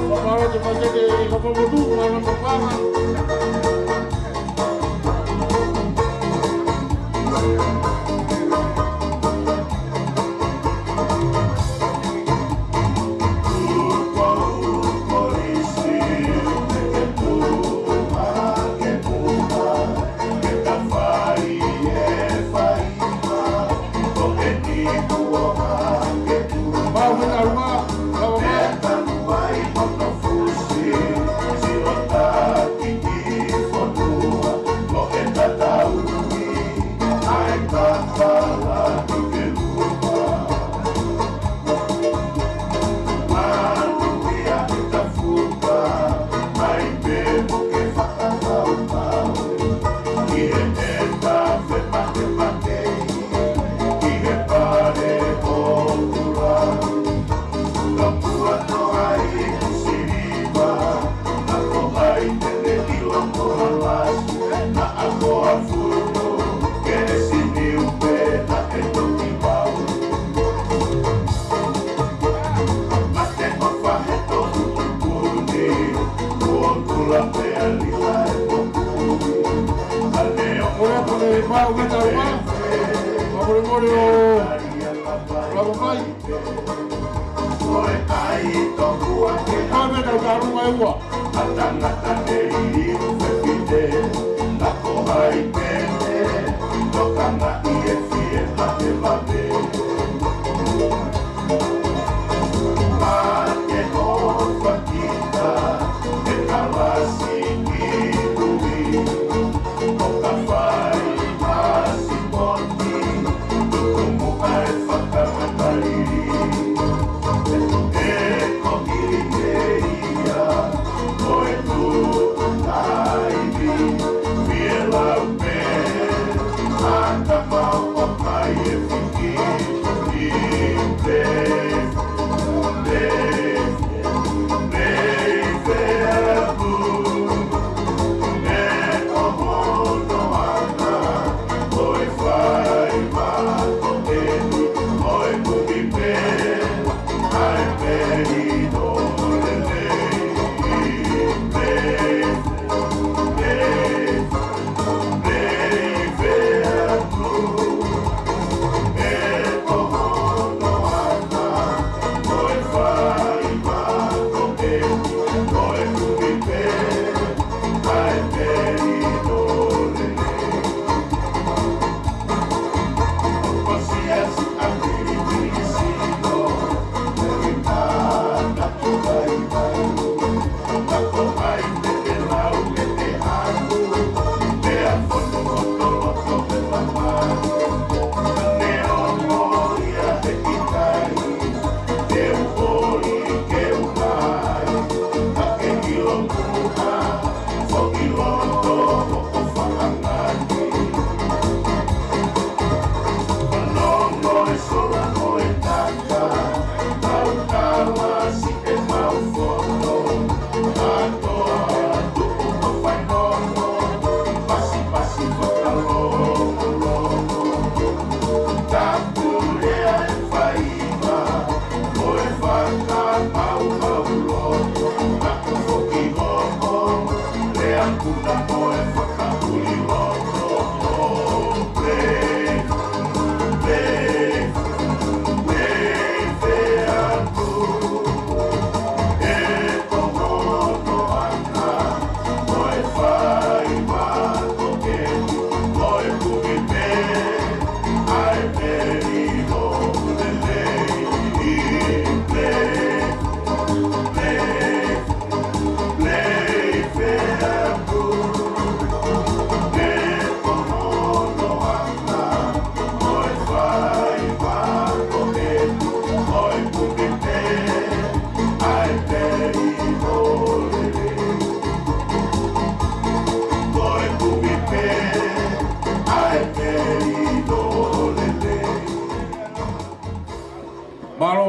Whamaro te whakete i kapamotu, mana mapanga.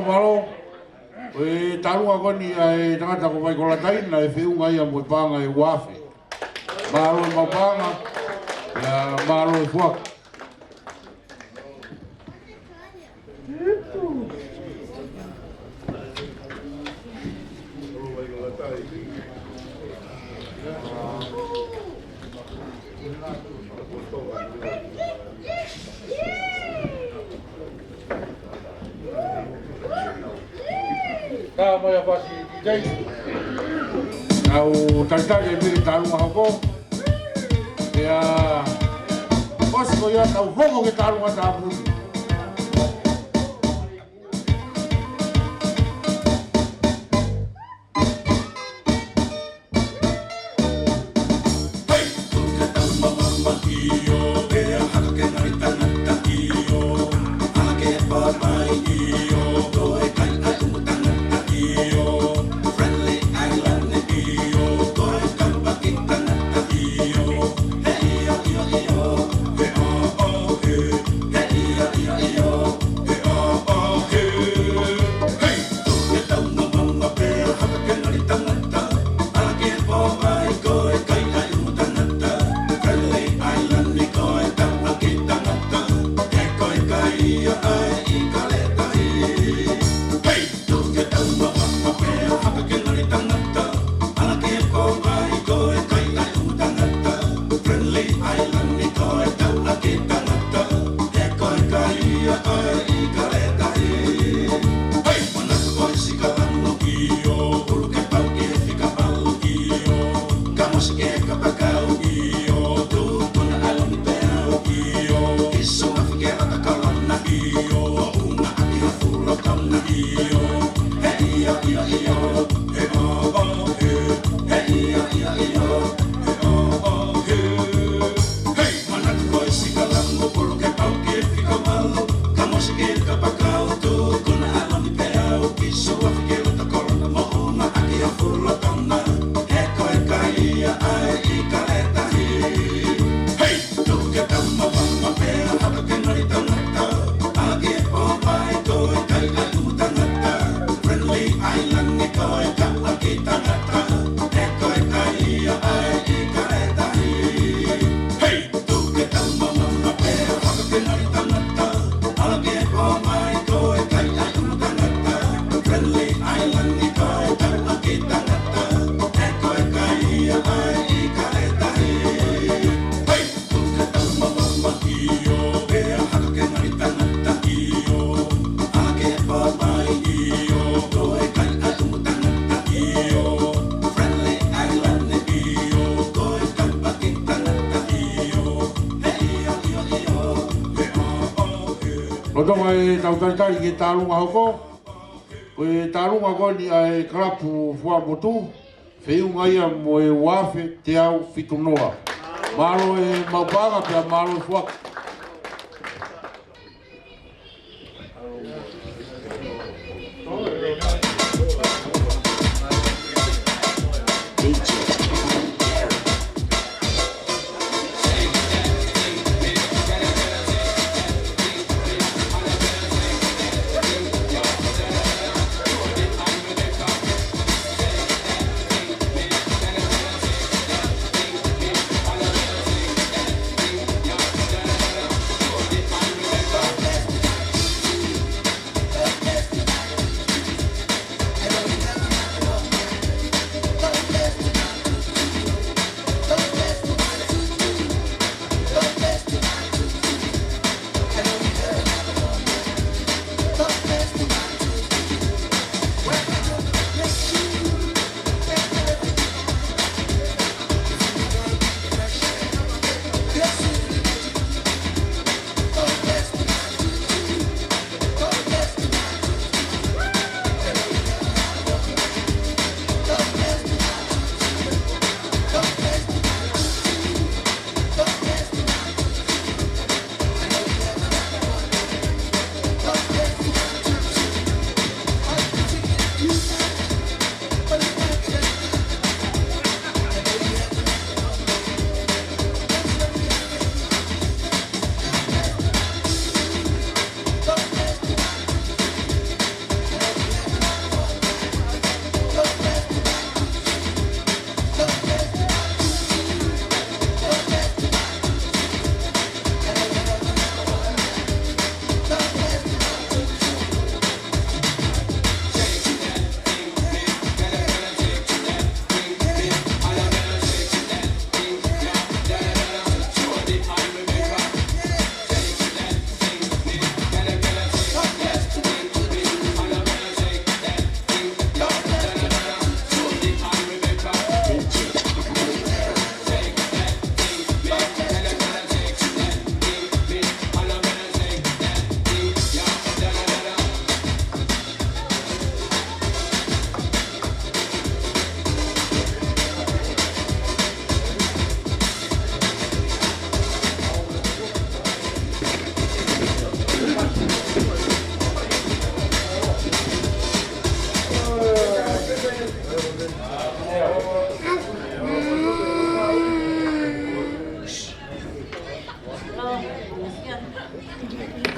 Malo, tarunga koni ai tangata ko vai ko la taina e fiunga ia mo panga e wafe. Malo mapanga ya malo e fuak. Ka mai pasi dei. Au taitai e pere talunga hoko. Ia osko ia tau hongo ke talunga tāpuni. Tonga e tautai ke tālunga hoko. O e tālunga koe ni ai Kalapu Ahononou Whewunga ia mo e wafe te au whitunoa. Malo e maupanga pia malo e fuaka.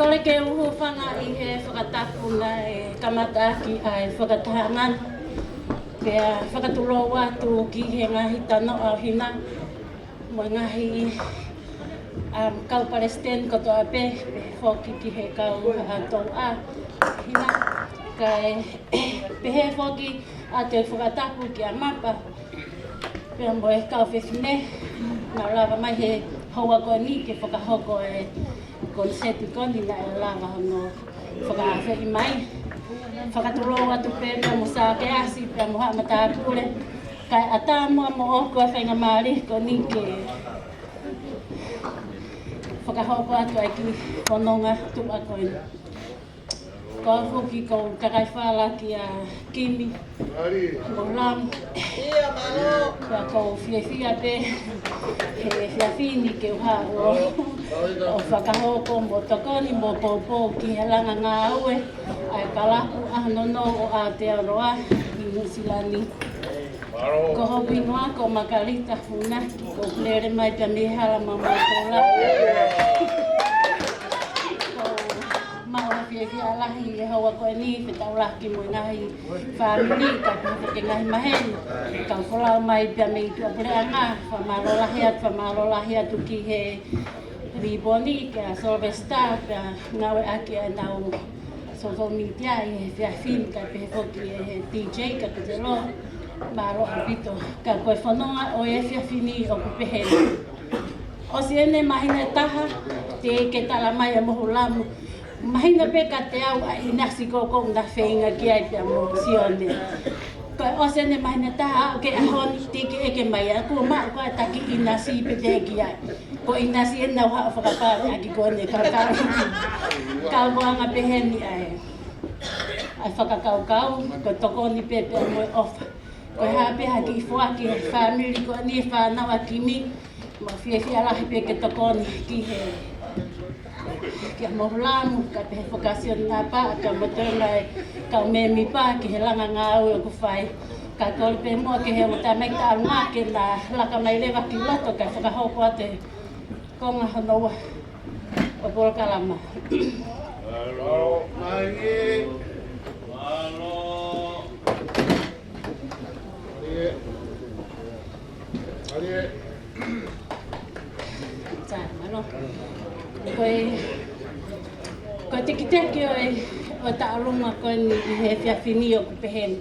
ole ke uhu whanga I he whakatapuna e kamataki ai whakatahangan. Pea whakatulo watu ki he ngahi tano au hina. Mo ngahi kau Palestine koto ape whoki ki he kau tau a hina. Kai pehe whoki a te whakatapu ki a mapa. Pea mo e kau whewhine. Nā lawa mai he haua koe ni ke whakahoko e konseti koni na e lawa hono whakawhi I mai. Whakaturo atu pēpea mo sā ke asi pēa mo haa mata kule. Kai ata mua mo oko e whainga maari koni ke whakahoko atu ai ki whanonga tua koe. Ko whuki ko kakai whala ki a Kimi. Ko lam. Pea ko whiawhia pe. He whiawhini ke uha o whakahoko mo tokoni mo pōpō ki he langa ngā ue. Ai Kalapu Ahononou Aotearoa I New Zealand. Ko hopi noa ko makalita funaki ko klere mai pia mihala mamaitola. Whiawhia alahi e haua koe ni whetau laki mo ngahi whamini ka ke ngahi maheni. Ka wholau mai pia me tua pureanga whamarolahi atu ki he riboni ke a Solvesta pia ngawe aki e nau social media I he whiawhin ka pehe whoki e he DJ ka te lo maro apito. Ka koe whanonga o e whiawhini o ku peheni. O si ene mahina taha te ke tala mai e mohu lamu. Mahina pe ka te au a inasi koko na whenga ki ai pia mo sione. Ko o se ne mahina taha o ke ahoni tiki e ke mai a kua maa koe taki inasi pe te ki ai. Ko inasi e nau haa whakapare aki kone kau moanga peheni ai. Ai whakakau ko tokoni pe pia moe ofa. Ko haa pe haki I whaki he whamiri ko ni e whanawa kimi. Ma whiawhia lahi pe ke tokoni ki he kia mohulamu ka pehe whakasioni ngā pā ka motonga e kau me mi pā ki he langa ngā ue o ku whai. Ka kore pe mua ke he o ta mei tāru ngā ke nā laka mai lewa ki loto ka whakahoko a te konga hanoa o pora kalama. Malo, mahi. Malo. Marie. Tāi, malo. Koe teki o taarunga koe ni he whiawhini o ku peheni.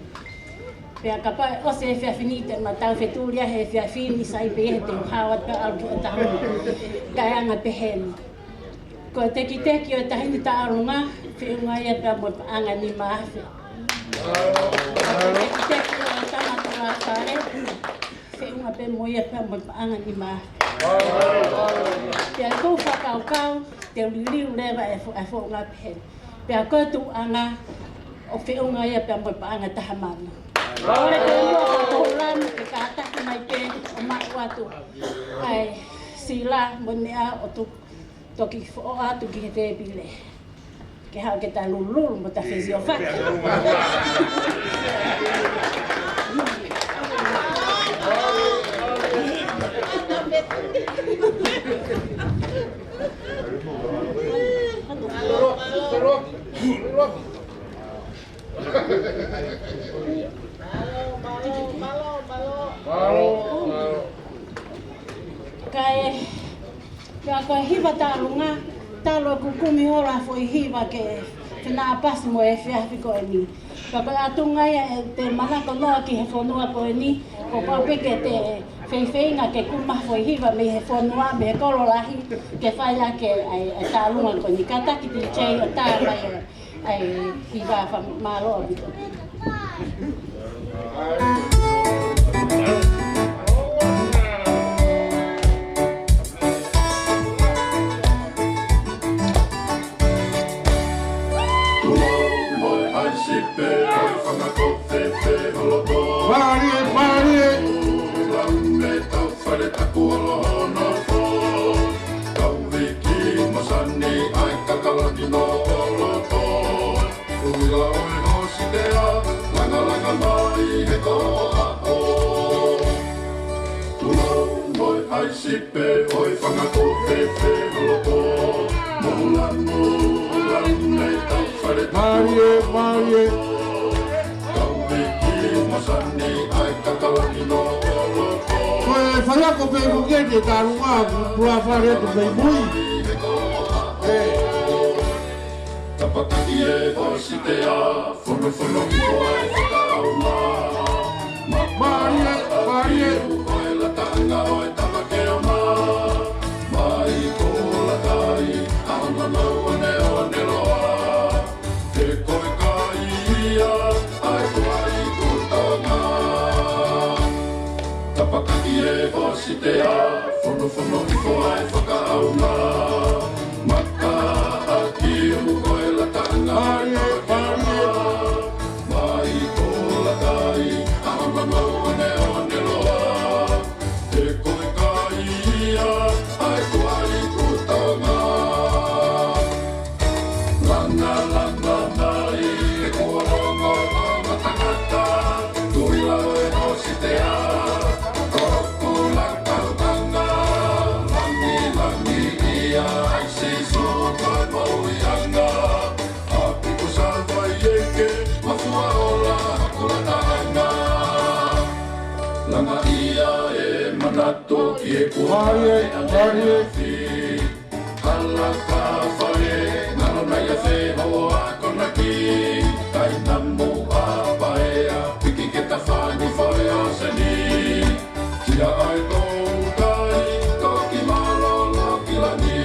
Pea ka pai o se whiawhini te matau wheturia he whiawhini sai pehe te uhawa pe alu o taarunga. Kai anga peheni. Koe teki o tahini taarunga whiunga ia pea mo anga ni maafi. Teki o tamatura whare whiunga pe mo ia pea mo anga ni maafi. Pea kou whakaukau te uriliu lewa e whunga peheni. Pea koe tu anga o whiunga ia pea mo anga taha mana. Ore te mua o tohuran e ka ataki mai pe o mai watu. Ai sila mo nea o tu toki o atu ki he te pile. Ke hao ke ta lululu mo ta whesi o whaka. Kai pea koe hiwa tālunga, tālo kukumi hora foi hiwa ke whenā pasi mo e whiawhi koe ni. Pea koe atunga ia e te manako noa ki he whanua koe ni, ko paupeke te wheiwheinga ke kuma foi hiwa me he whanua me he kololahi ke whaia ke ai tālunga koe ni. Ka taki DJ o tā mai ai hiwa whamalo o bito. Sipe oi whangako te wheholoto Mohulango ko pe ko ke te tarunga pura fare to pe mui. Tapakaki e hositea, fono fono ko ai whakaraunga. Marie. Koe la tanga o e tapake o mā. Mai ko la kai, ahononou Aotearoa. Te koe kai ia, ai kuai kutonga. Tapakaki e hositea, fono fono ko ai whakaraunga. Maka aki o koe la tanga o e tapake o mā. Mai ko la kai, ahononou Aotearoa. Te koe kai ia, ai kuai kutonga. Langa mai, e korongo o tangata. Tui lau e hositea, toroku lakautanga. Langi ia, ai sisu koe mauianga. Api ko sa vai eke, mafua ola hakulatanga. Langa ia e manato ki e kuhare anea fi. Hala ka whae, ngano nei a wheho a konaki. Kai namu a paea, piki ke ta whani whae o sani. Kia ai tōu kai, toki malolo ki lani.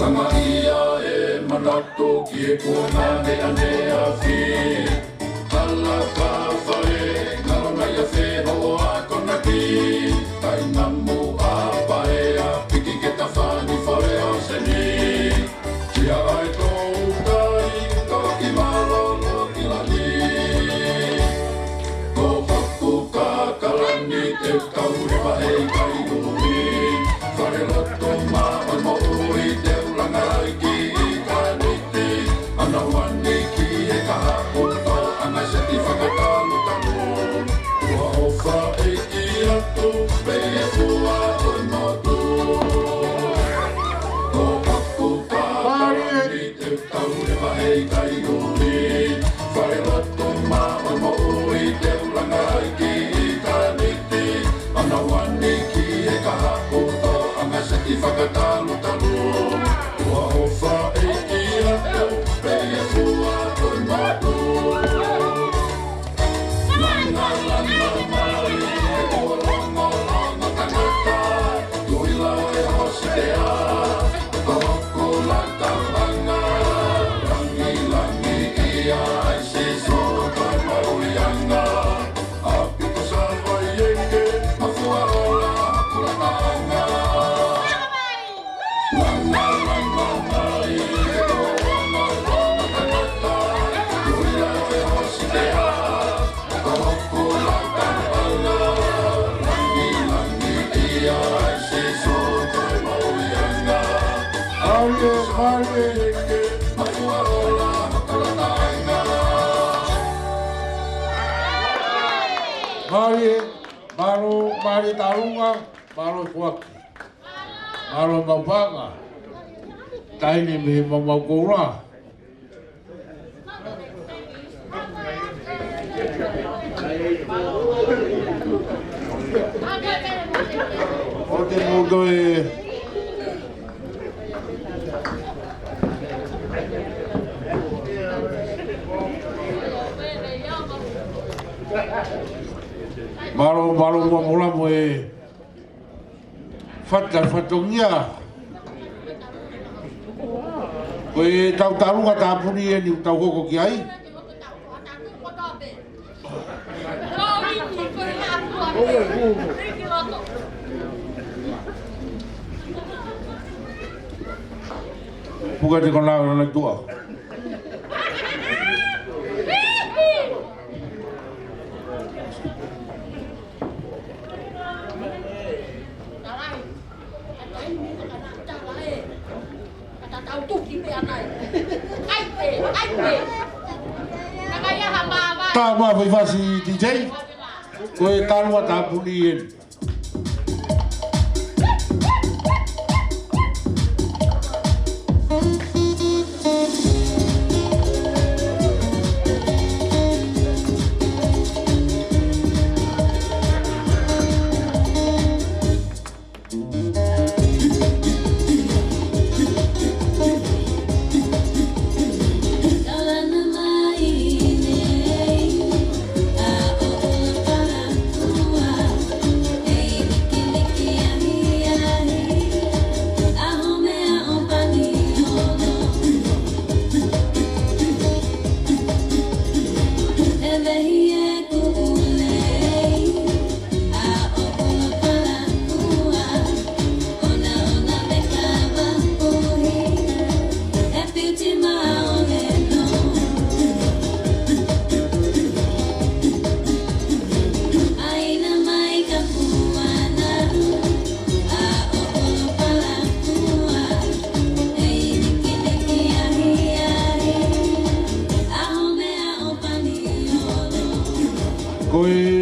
Langa ia e manato ki e kuhare anea fi. Hala ka whae, ngano nei a wheho a konaki. Kai namu a paea, piki ke ta whani whae o sani. Kia ai tōu kai, toki malolo ki lani. Ko haku ka kalani te kaurewa hei kai uri. Whare loto maa mo uri te uranga iki i ka niti. Ana wani ki e ka haku to anga seti whakatalu talu. Ua ofa e ki atu, pe e fua o motu. Ko haku ka kalani te kaurewa hei kai uri. Whare loto maa mo uri te uranga iki i ka niti. Ana wani ki e ka haku to anga seti whakatalu talu. Ua ofa e ki atu, pe e fua o motu. Langa mai, e korongo tangata. Tui lau e hositea, toko lakautanga. Langi ia, ai sisu koe mauianga. Api ko sa vai eke, mafua ola hakulatanga. Langa mai, e korongo tangata. Tui lau e hositea, toko lakautanga. Langi ia, ai sisu koe mauianga. Marie. Mafua ola hakulatanga. Mari tarunga, maro kuaki. Maro mapanga. Taini me mamakoura. O te mundo e Maro mula mo e fatongia. Ko e tau tarunga tāpuni e ni tau koko ki ai. Puka te kona na tua. Ta ma vai fasi DJ. Ko e talua tāpuni e ni.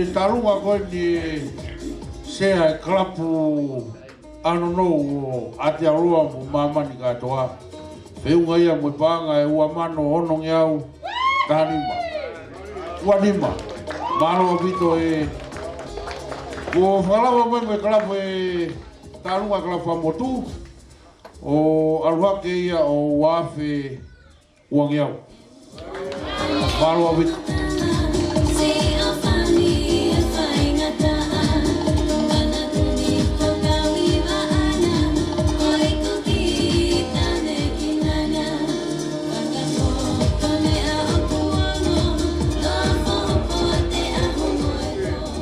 tarunga koe ni sea e Kalapu Ahononou Aotearoa mo mamani katoa. Peunga ia mo panga e ua mano honongi au tanima. Ua nima. Maro vito e ko falawa mo me Kalapu e tarunga Kalapu Amotu o aruhake ia o wafe uangi au. Maro vito.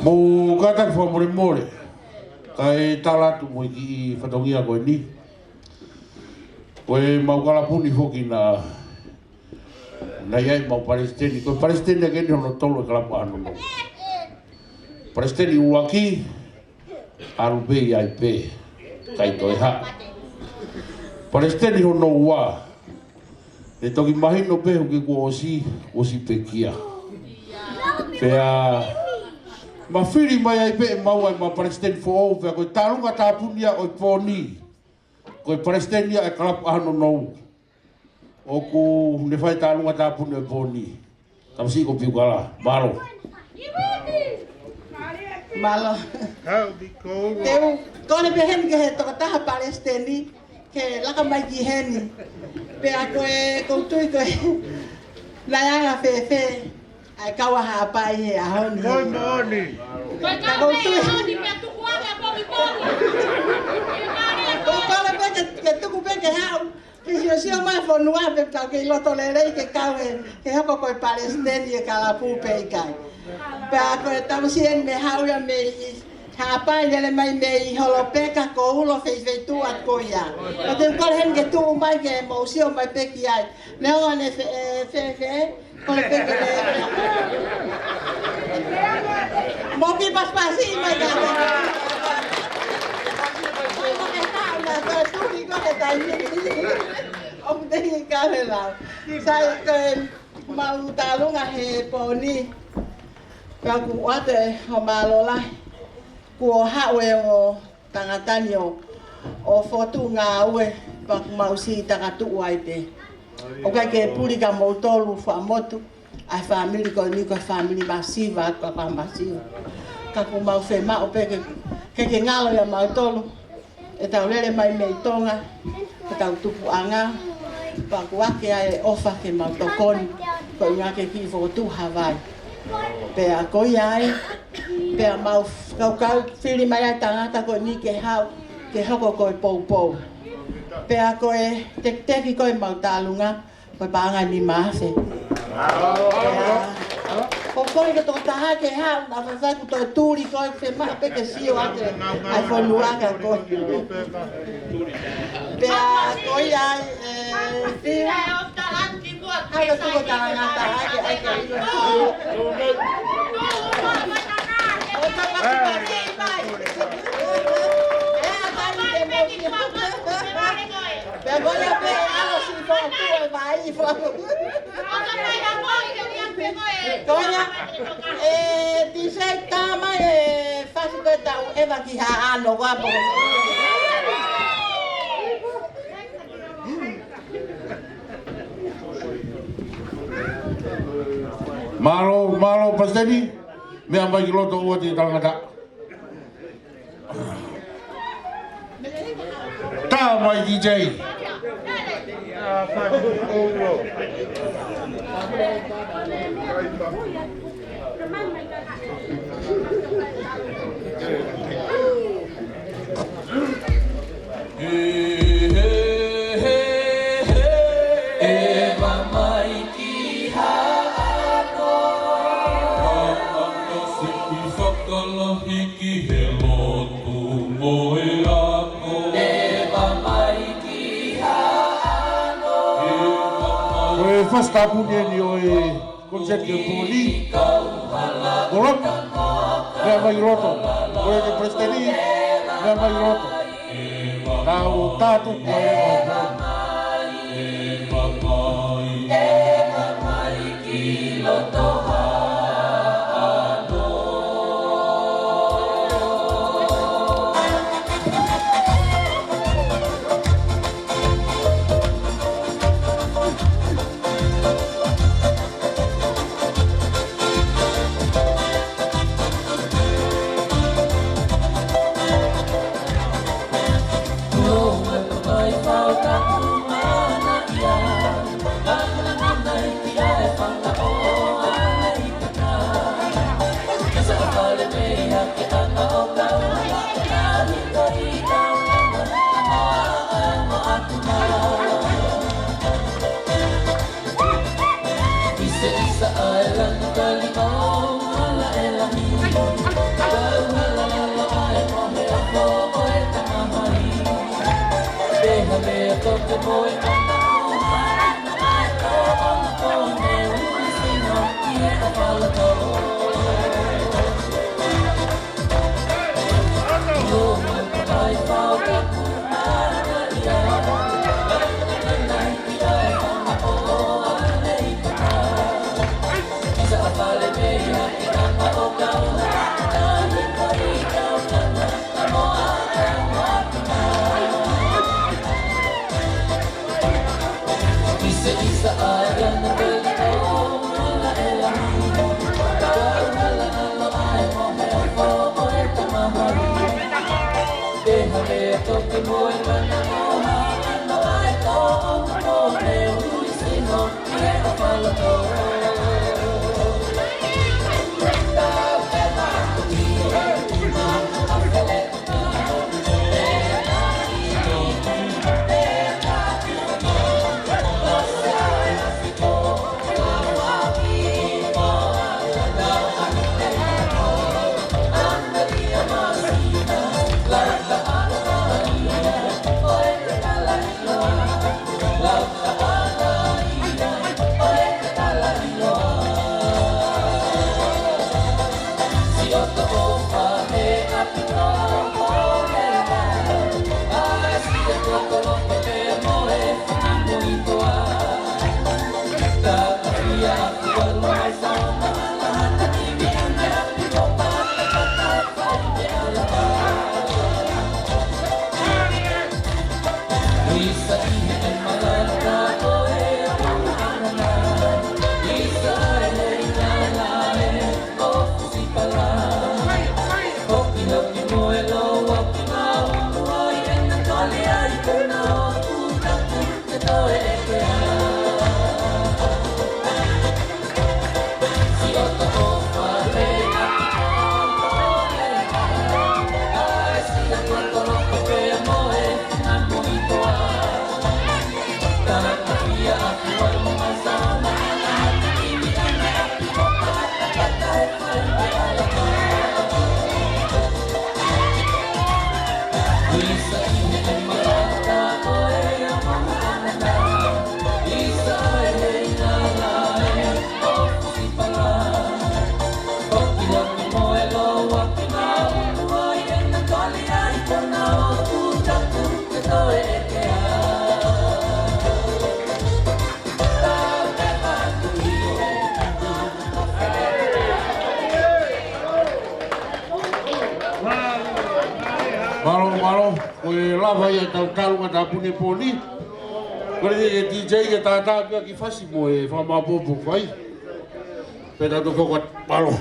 Mo kata fa more kai talatu mo ki fatongia ko ni koe mau Kalapuni foki na iai mau Palestini ko Palestini ke no tolo Kalapu Ahononou Palestini uaki arube iai pe kai toi ha Palestini hono ua e toki mahino pe ki ko osi pekia pea ma firi mai ai pe mau ai ma Palestine fo o ko tarunga tapunia o poni ko Palestine e Kalapu Ahononou o ku ne fai tarunga tapunia o poni tamsi ko piukala malo How be cold. Teu, kone pe hen ke he toka taha Palestini, ke laka mai ki heni. Pe a koe koutui koe, naianga fe, ai kawa haapai he ahoni. Good morning. Ka koutui. Kone pe ke tuku pe ke hau, kisio mai whanua pe kau ke iloto lerei ke kau he hoko koe Palestini e Kalapu pe ikai. Pe a koe tamusien me hau ya me hapai nele mai me I holo peka ko ulo fei tu at ko ya. O te kore hen ke tu mai ke mo sio mai peki ai. Ne o ne fe kore peke le. Mo ki pasi mai ka. Mo ke ta na ko tu ki ko ke ta ni. O te ni ka le la. Sai ke mau talunga he poni. Ka ku ate ho malola. Kua hawe o tangatani o fotu ngā ue paku mausi takatu uai pe. O kai ke puri ka mautolu wha motu, ai whamili ko ni ko whamili masiva, ka masiva. Ka ku mau whe mao pe ke ngalo ya mautolu, e tau lere mai mei tonga, e tau tupu anga, paku ake ai ofa ke mautokoni, ko inga ke ki fotu Hawaii. Pea koi ai, pea mau kau whiri mai ai tangata koe ni ke hau, ke hoko koe pou. Pea koe teki koe mau tālunga, koe paanga ni maase. Ko koe ke toko taha ke hau, na whawhai ku toi tūri koe whe maa peke sio ate, ai whonuaka koe. Pea koi ai, whiri. Ai o tuko tangata ake ake ilo. O tapaki mai. Ea tani te moki. Pea goia pe alo si fo tue mai fo. Koia, ti sei tama fasi koe tau ewa ki ha ano wapo. Malo Palestini me ambai ki loto ua te tangata. Ta mai DJ. First tapu ni o konsep ke poli. Golok, me ambai roto. Koe ke Palestini, me ambai roto. Tau tatu koe. lava ia tau kalunga ta pune poni. Kore e DJ ke tata pia ki fasi mo e whamapopo kai. Peta tu koko palo.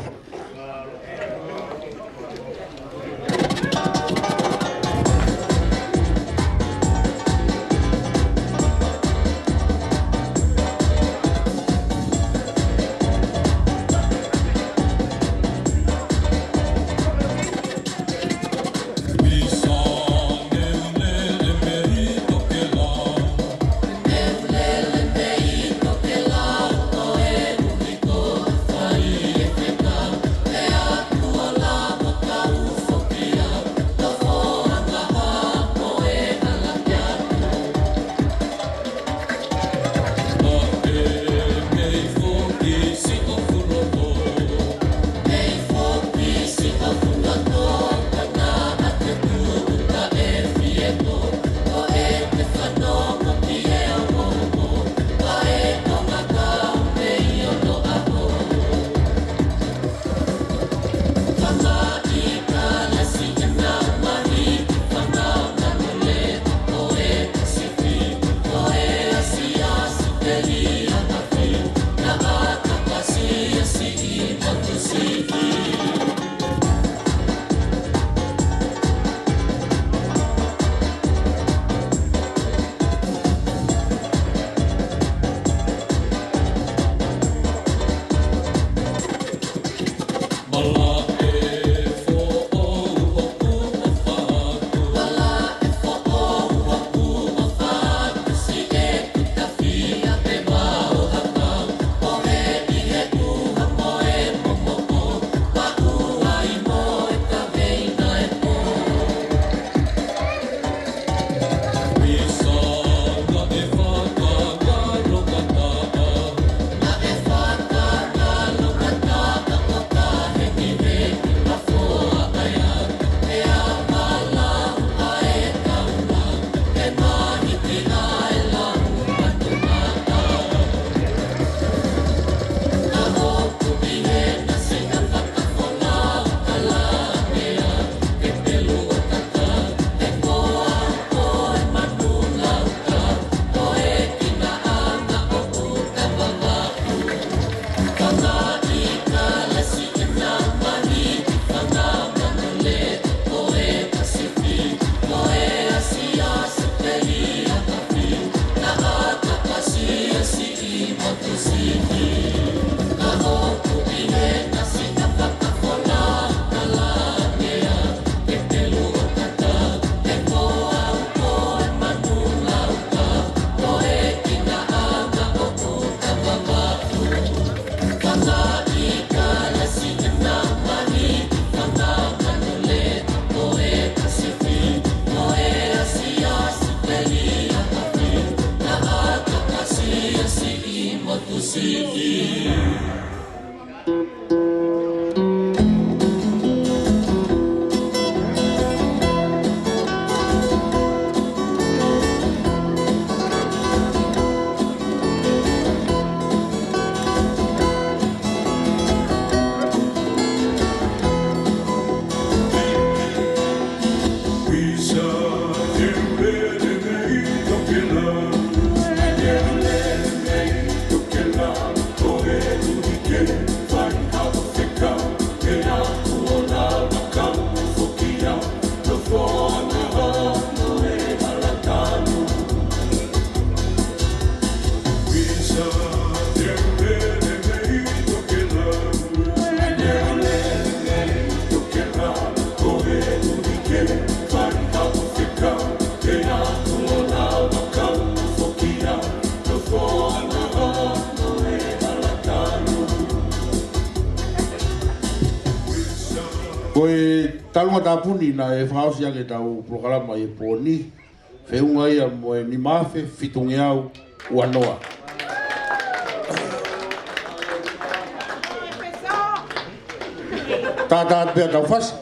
Come Koe talunga tāpuni na e whaosi ake tau programa e pōni. Whiunga ia mo e ni mawhe fitungi au ua noa. Tātā pia tau whasa.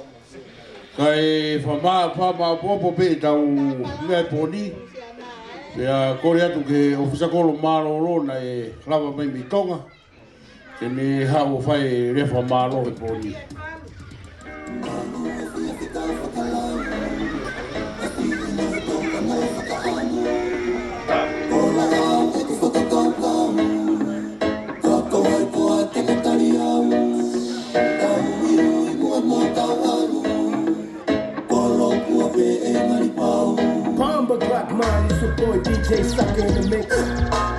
Ka e whama popo pe tau mea e pōni. Pea kore atu ke ofisakolo māroro na e lava mai mi tonga. Ke ne hao whai refa māroro e pōni. Bomba Glock mine, it's your boy DJ Sucker in the mix.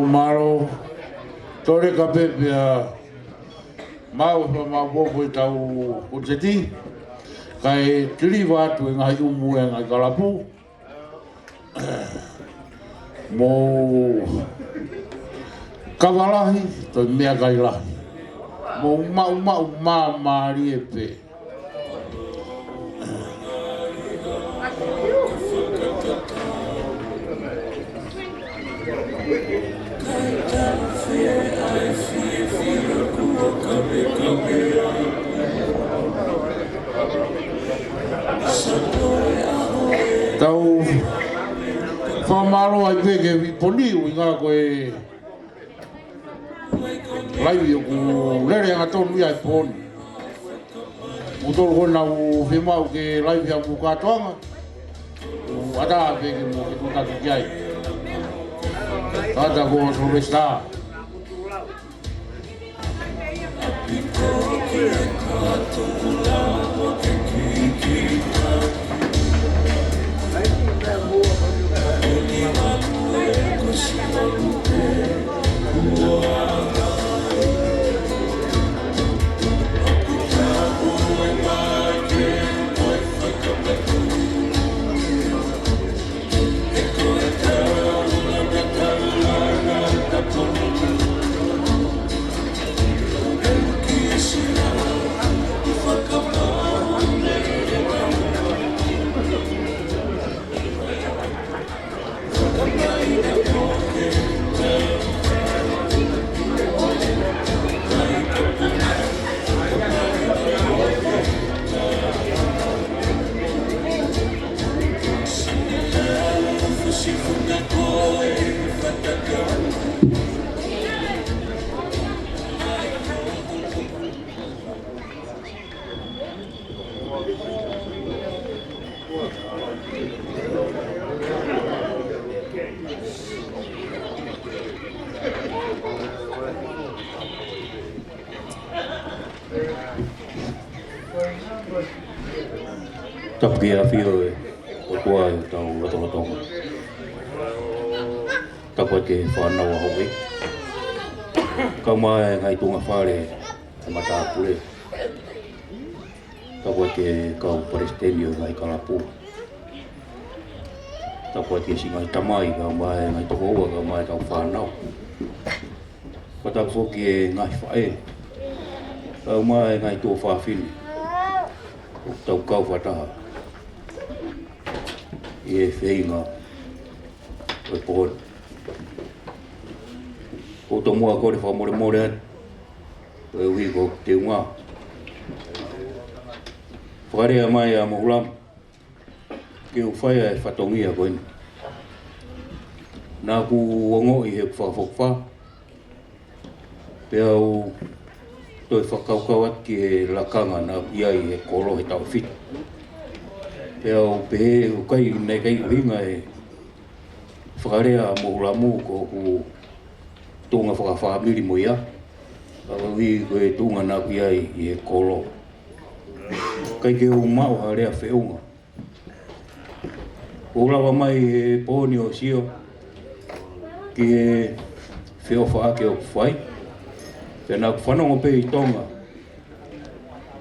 Maro, tore ka pepe a mau pa mapopo I tau o te ti, kai tiri wātu e ngai umu e ngai Kalapu, mō kawalahi, toi mea kai lahi, mō mau maari e pe. Tau whamaro ai peke viponi ui ngā koe laiwi o ku lere anga tonu ia I poni. Utoro kona u whimau ke laiwi a ku katoanga, u ataa peke mo ke tutaki ki ai. Tata ko Sylvester. Tapi a fio o kua I tau rotonga. Tapa ke whanau a hoki. Kau mai ngai tunga whare a mata pule. Tapa ke kau parestenio ngai Kalapu. Tapa ke si ngai tamai kau mai ngai toko ua kau mai kau whanau. Patau foki e ngai whae. Kau mai ngai tō whawhini. Tau kau whataha. I whainga o pohon. O tō mua kore whamore atu. ko e ui ko te unga. Whakarea mai a mohulam, ke u whaia e whatongia koe ni. Nā ku wango i he whawhawhawha, pēr au toi whakaukau at ki he lakanga nā iai he kolo he tau whit. Pēr au pehe u kai nei kai uhinga e whakarea mohulamu ko ku tōnga whakawhamiri mo ia. Ui koe tūnga nā iai i he kolo. Kai ke o mau harea whiunga. O lawa mai he pōni o sio ki he whiowha ake o whai. Pēnā ku whanongo pe i tonga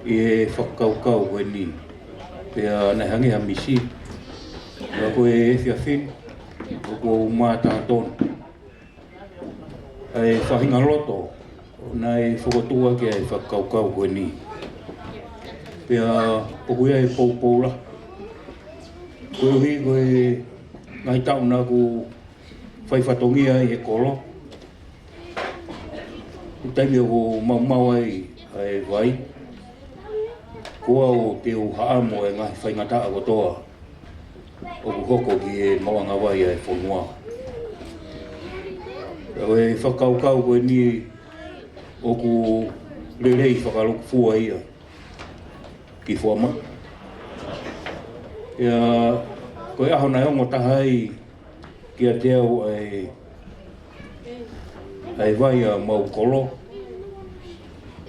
i he whakaukau koe ni. Pēa nei hangi ha misi. Nā koe e whia whin o ko mātā tonu. Ai whahinga loto nā e whakotua ke e whakaukau koe ni. Pēa poku ia e poupoula. Koe uhi koe ngai tau nā ku whaiwhatongia i he kolo. Ku taimi o mau ai e vai. Kua o te u haamo e ngahi whaingataa kotoa. O ku hoko ki e mawanga vai e whonua. Pēa e whakaukau koe ni o ku lerei whakaluku fua ia. Ki whama. Ia koe aho nai ongo tahai ki a te au ai vai a mau kolo.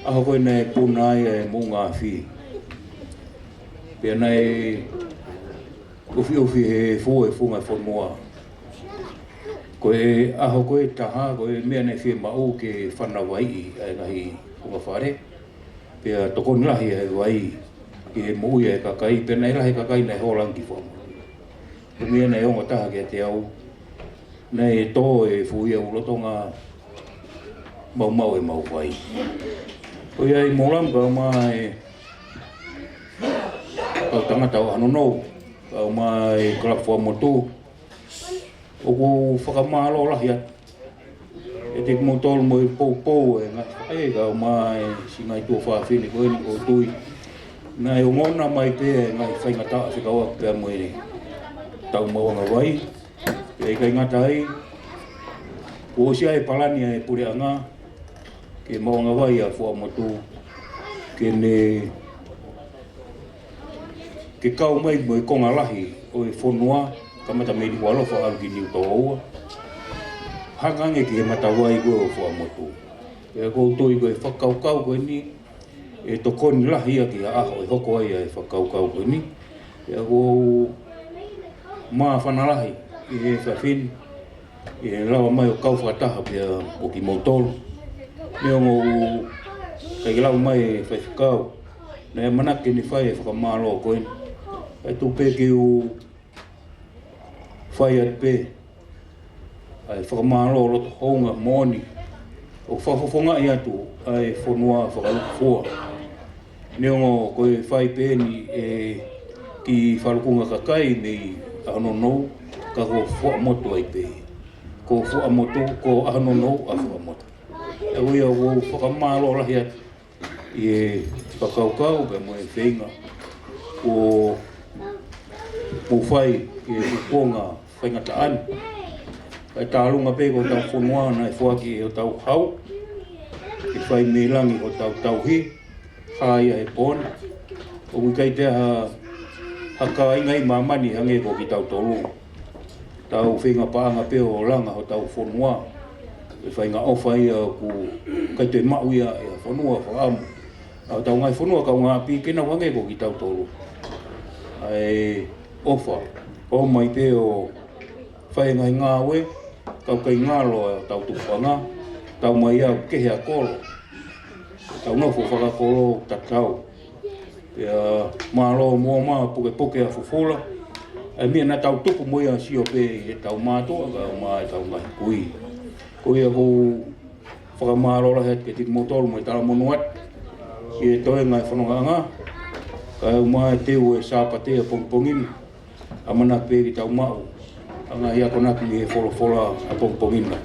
Aho koe nei puna ai e mō ngā whi. Pia nei uwhi he fua e funga whanua. Koe aho koe taha koe mea nei whi mau ke whanawai ai ngahi funga whare. Pia tokoni lahi ai wai. Ki he mui e kakai, pēnei lahi kakai nei holangi whamu. Pēmea nei onga taha ki a te au. Nei e tō e fui e ulotonga mau e mau wai. Koe ai mōlam ka mai kau tangata o Ahononou, kau mai Kalapu Ahononou o ku whakamalo lahi atu. E te kumotolu mo i pou e ngā kau mai si ngai tua whawhini koe ni o tui. Nai o ngona mai pē ngai whaingataa whikaua pēr mo i tau mawanga wai. E kai ngata ai, o sia e palani e pure anga, ke mawanga wai a fua motu, ke ne ke kau mai mo i konga lahi o e whonua, ka mata mei ni walofa au ki niu tau aua. Hangange ki he mata wai koe o fua motu. E kou toi koe whakaukau koe ni, e tokoni lahi a ki a aho e hoko ai e whakaukau koe ni. E kou maa whanalahi i he whawhin, i he lawa mai o kau whakataha pia o ki mautolo. Me o ngō kai lawa mai e whaiwhikau, na e manake ni whai e whakamalo koe ni. Ai tū pē ki u whai at pē, ai whakamalo roto hounga mōni, o whawhawhonga i atu ai whonua whakaluku fua. Ne o ngō koe whai pē ni e ki whalukunga kakai nei Ahononou, ka ko whaamotu ai pē. Ko whaamotu, ko Ahononou a whaamotu. E ui au whakamalo lahi atu i e whakaukau pe mo e whenga o mo whai i e kuponga whaingata anu. Kai tālunga pē ko tau whonua na e whaki e o tau hau, i whai meilangi o tau tauhi, hai a e pōna. O kui kai te haka ingai mamani hange ko ki tau tolu. Tau whenga paanga pē o langa o tau whonua. E whainga ofa ia ku kai te mau ia e whonua whaamu. Au tau ngai whonua kau ngā pi kena wange ko ki tau tolu. Ai ofa, o mai pē o whaingai ngā we, kau kai ngālo e tau tupanga, tau mai au kehe a kolo. Tau nofo whakakolo tatau. Pea mālo mua maa puke a fufula. Ai mea na tau tupu mo ia sio pē e tau mātua, ka maa e tau ngahi kui. Koi a kou whakamālo lahi ke tik motolu mo i tala monuat. Ki e toe ngai whanonganga. Ka au maa e teo e sāpatea pongpongimi. A mana pē ki tau mau. Anga ia konaki e wholofola a pongpongimi.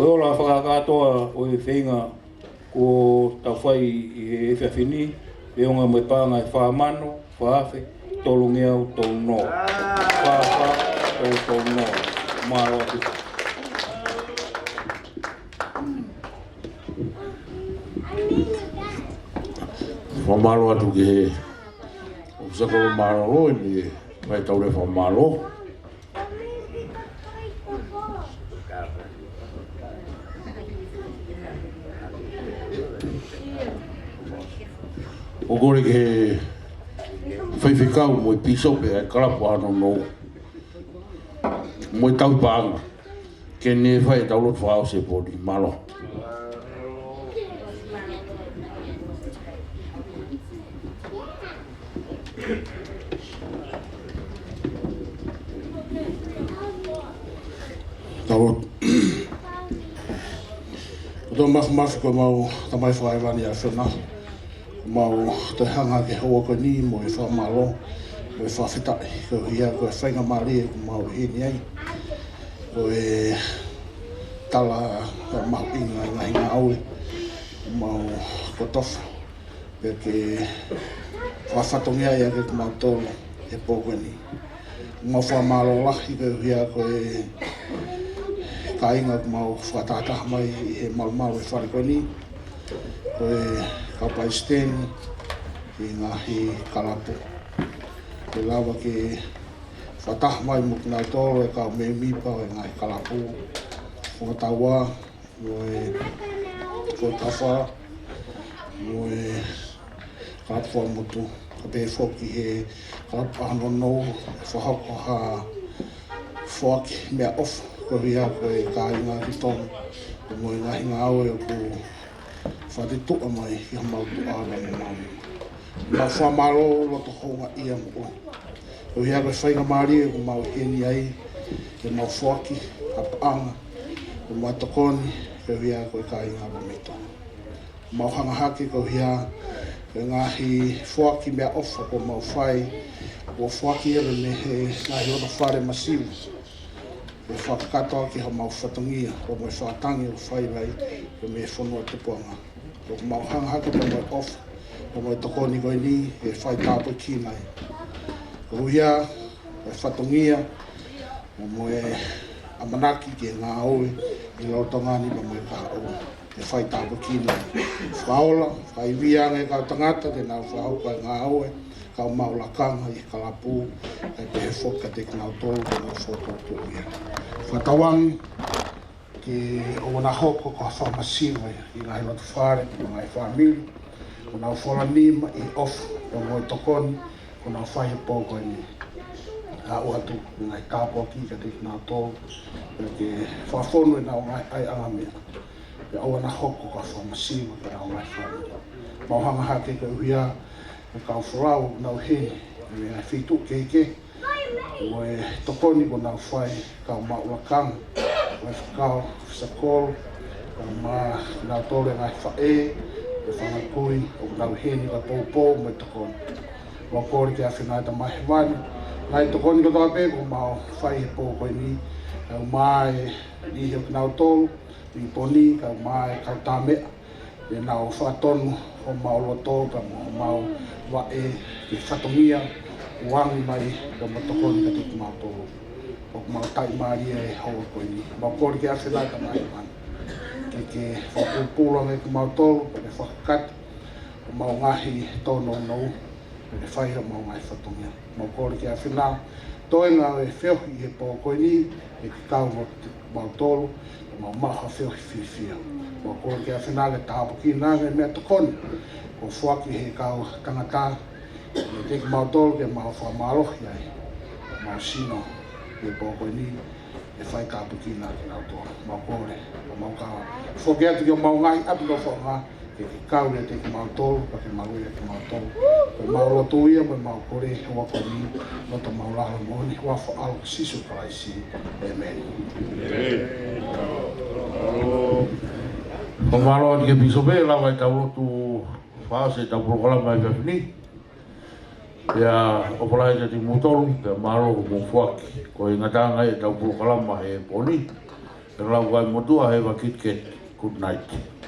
Koe ola whakakatoa o e whenga ko tau whai i e whiawhini, e onga mai pānga e whaamano, whaafe, tolu ngeau, tolu no. Whaafa, tolu no. Maro atu. Whamaro atu ke he. O sakoro maro roi ni mai tau re whamaro. O gore ke he whaiwhikau mo i piso pe e Kalapu Ahononou. Mo i tau paanga. Ke ne whai tau lotu whao se pōni, malo. Tau Tau mafu ko mau tamai whai wani a whena. Mau te hanga ke hoa ko ni mo e whamalo, mo e whawhitai. Ko hia ko e whainga maari e ko mau hini ai. Ko e tala ka mau inga ngā hinga aue. Mau ko tofu. Pe ke whawhatongia ia ke mau tolo e pōko ni. Mau whamalo lahi ko hia ko e ka inga ko mau whatataha mai i he malu e whare ko ni. Ko e Kapai Steni, ki ngahi Kalapu. Ke lawa ke whatah mai mo kina tolo e kau me mipa e ngahi Kalapu. Whatawa, mo e whatawa, mo e Kalapu Amotu. Ka pe whoki he Kalapu Ahononou, whahoko ha whoaki mea ofu. Ko ria ko e ka inga ki tonu. Mo e ngahi ngā aue o ku whati tuka mai ki ha mau tuka ala mo mau. Mau whamaro loto honga ia mo o. Ko hea koe whainga maari e ko mau heni ai, ke mau whaki, hapaanga, ko mau tokoni, ko hea koe ka inga ma mito. Mau hanga hake ko hea, ko ngahi whaki mea ofa ko mau whai, ko whaki ere me he ngahi oda whare masiu. Ko whakakatoa ki ha mau whatongia, ko mai whatangi o whai rai, ko me whanua tupuanga. Ko mau hanga hake ko mai ofa, ko mai tokoni koe ni, e whai tāpoi ki nai. Ko hia, e whatongia, mo moe amanaki ki ngā aue, i roto ngāni ma moe ka aue, e whai tāpoi ki nai. Whaola, whai wianga e kau tangata, te nau whahauka e ngā aue, kau maulakanga i Kalapu, e pehe whoka te kinau tolu, te nau whototu ia. Whatawangi, ki o wana hoko ko whamasiwa i ngā hilatu whare, ki ngā whamiri, ko nau whola nima i ofu, ko moe tokoni, ko nau whahe pōko i ni. A uatu, i ngā tāpua ki ka te kinau tolu, ke whawhonu e nau ngai ai angamea. Ke o wana hoko ko whamasiwa ki nau ngai whamiri. Mauhanga hake ka uia, e kau whorau nau heni, e ngā whitu keike, mo e tokoni ko nau whai, kau maulakanga, o e whakao, whisakoro, kau mā nau tole ngai whae, e whanakui, o nau heni ka pōpō mo e tokoni. Mo kore ke awhi ngai ta mahi wani, ngai tokoni ko tau pē, ko mau whai he pōko i ni, kau mā e ihi o ki nau tolu, i poni, kau mā e kau tā mea, e nau whatonu, o mau loto, ka mau wae, ki whatongia, wangi mai, ka matokoni ka tuku mau tolu. O mau tai maari e hoa koe ni. Mau kore ke ase lai ka mai mani. Ke whakupūranga e ka mau tolu, ka me whakakati, o mau ngahi tono nou, ka me whaira mau ngai whatongia. Mau kore ke ase nā, toi ngā e whiohi he pō koe ni, e ki kau mo mau tolu, ka mau maha whiohi whiwhia. Mau kore ke ase nā, ke tāpu ki nā, ke mea tokoni, o whaki he kau tangata, me te ki mau tolu, ke mau whamalohi ai, mau sino, e pōko ni, e whai tāpu ki nā ki nau tōra, mau kore, o mau kawa. Whoke atu ki o mau ngai api no whonga, ke ki kau e te ki mau tōru, pa ke mau ia ki mau tōru. Ko mau loto ia, mo mau kore, he wako ni, no to mau laha moni, wafo au sisu paraisi. Amen. O malo ati ke piso pe, lawa e tau lotu whaase tau prokalama e whiawhini. Ia opolai te mutolu, te malo ko mo whaki. Ko i ngatanga e tau prokalama e poni. lau wai motua hewa KitKat. Good night.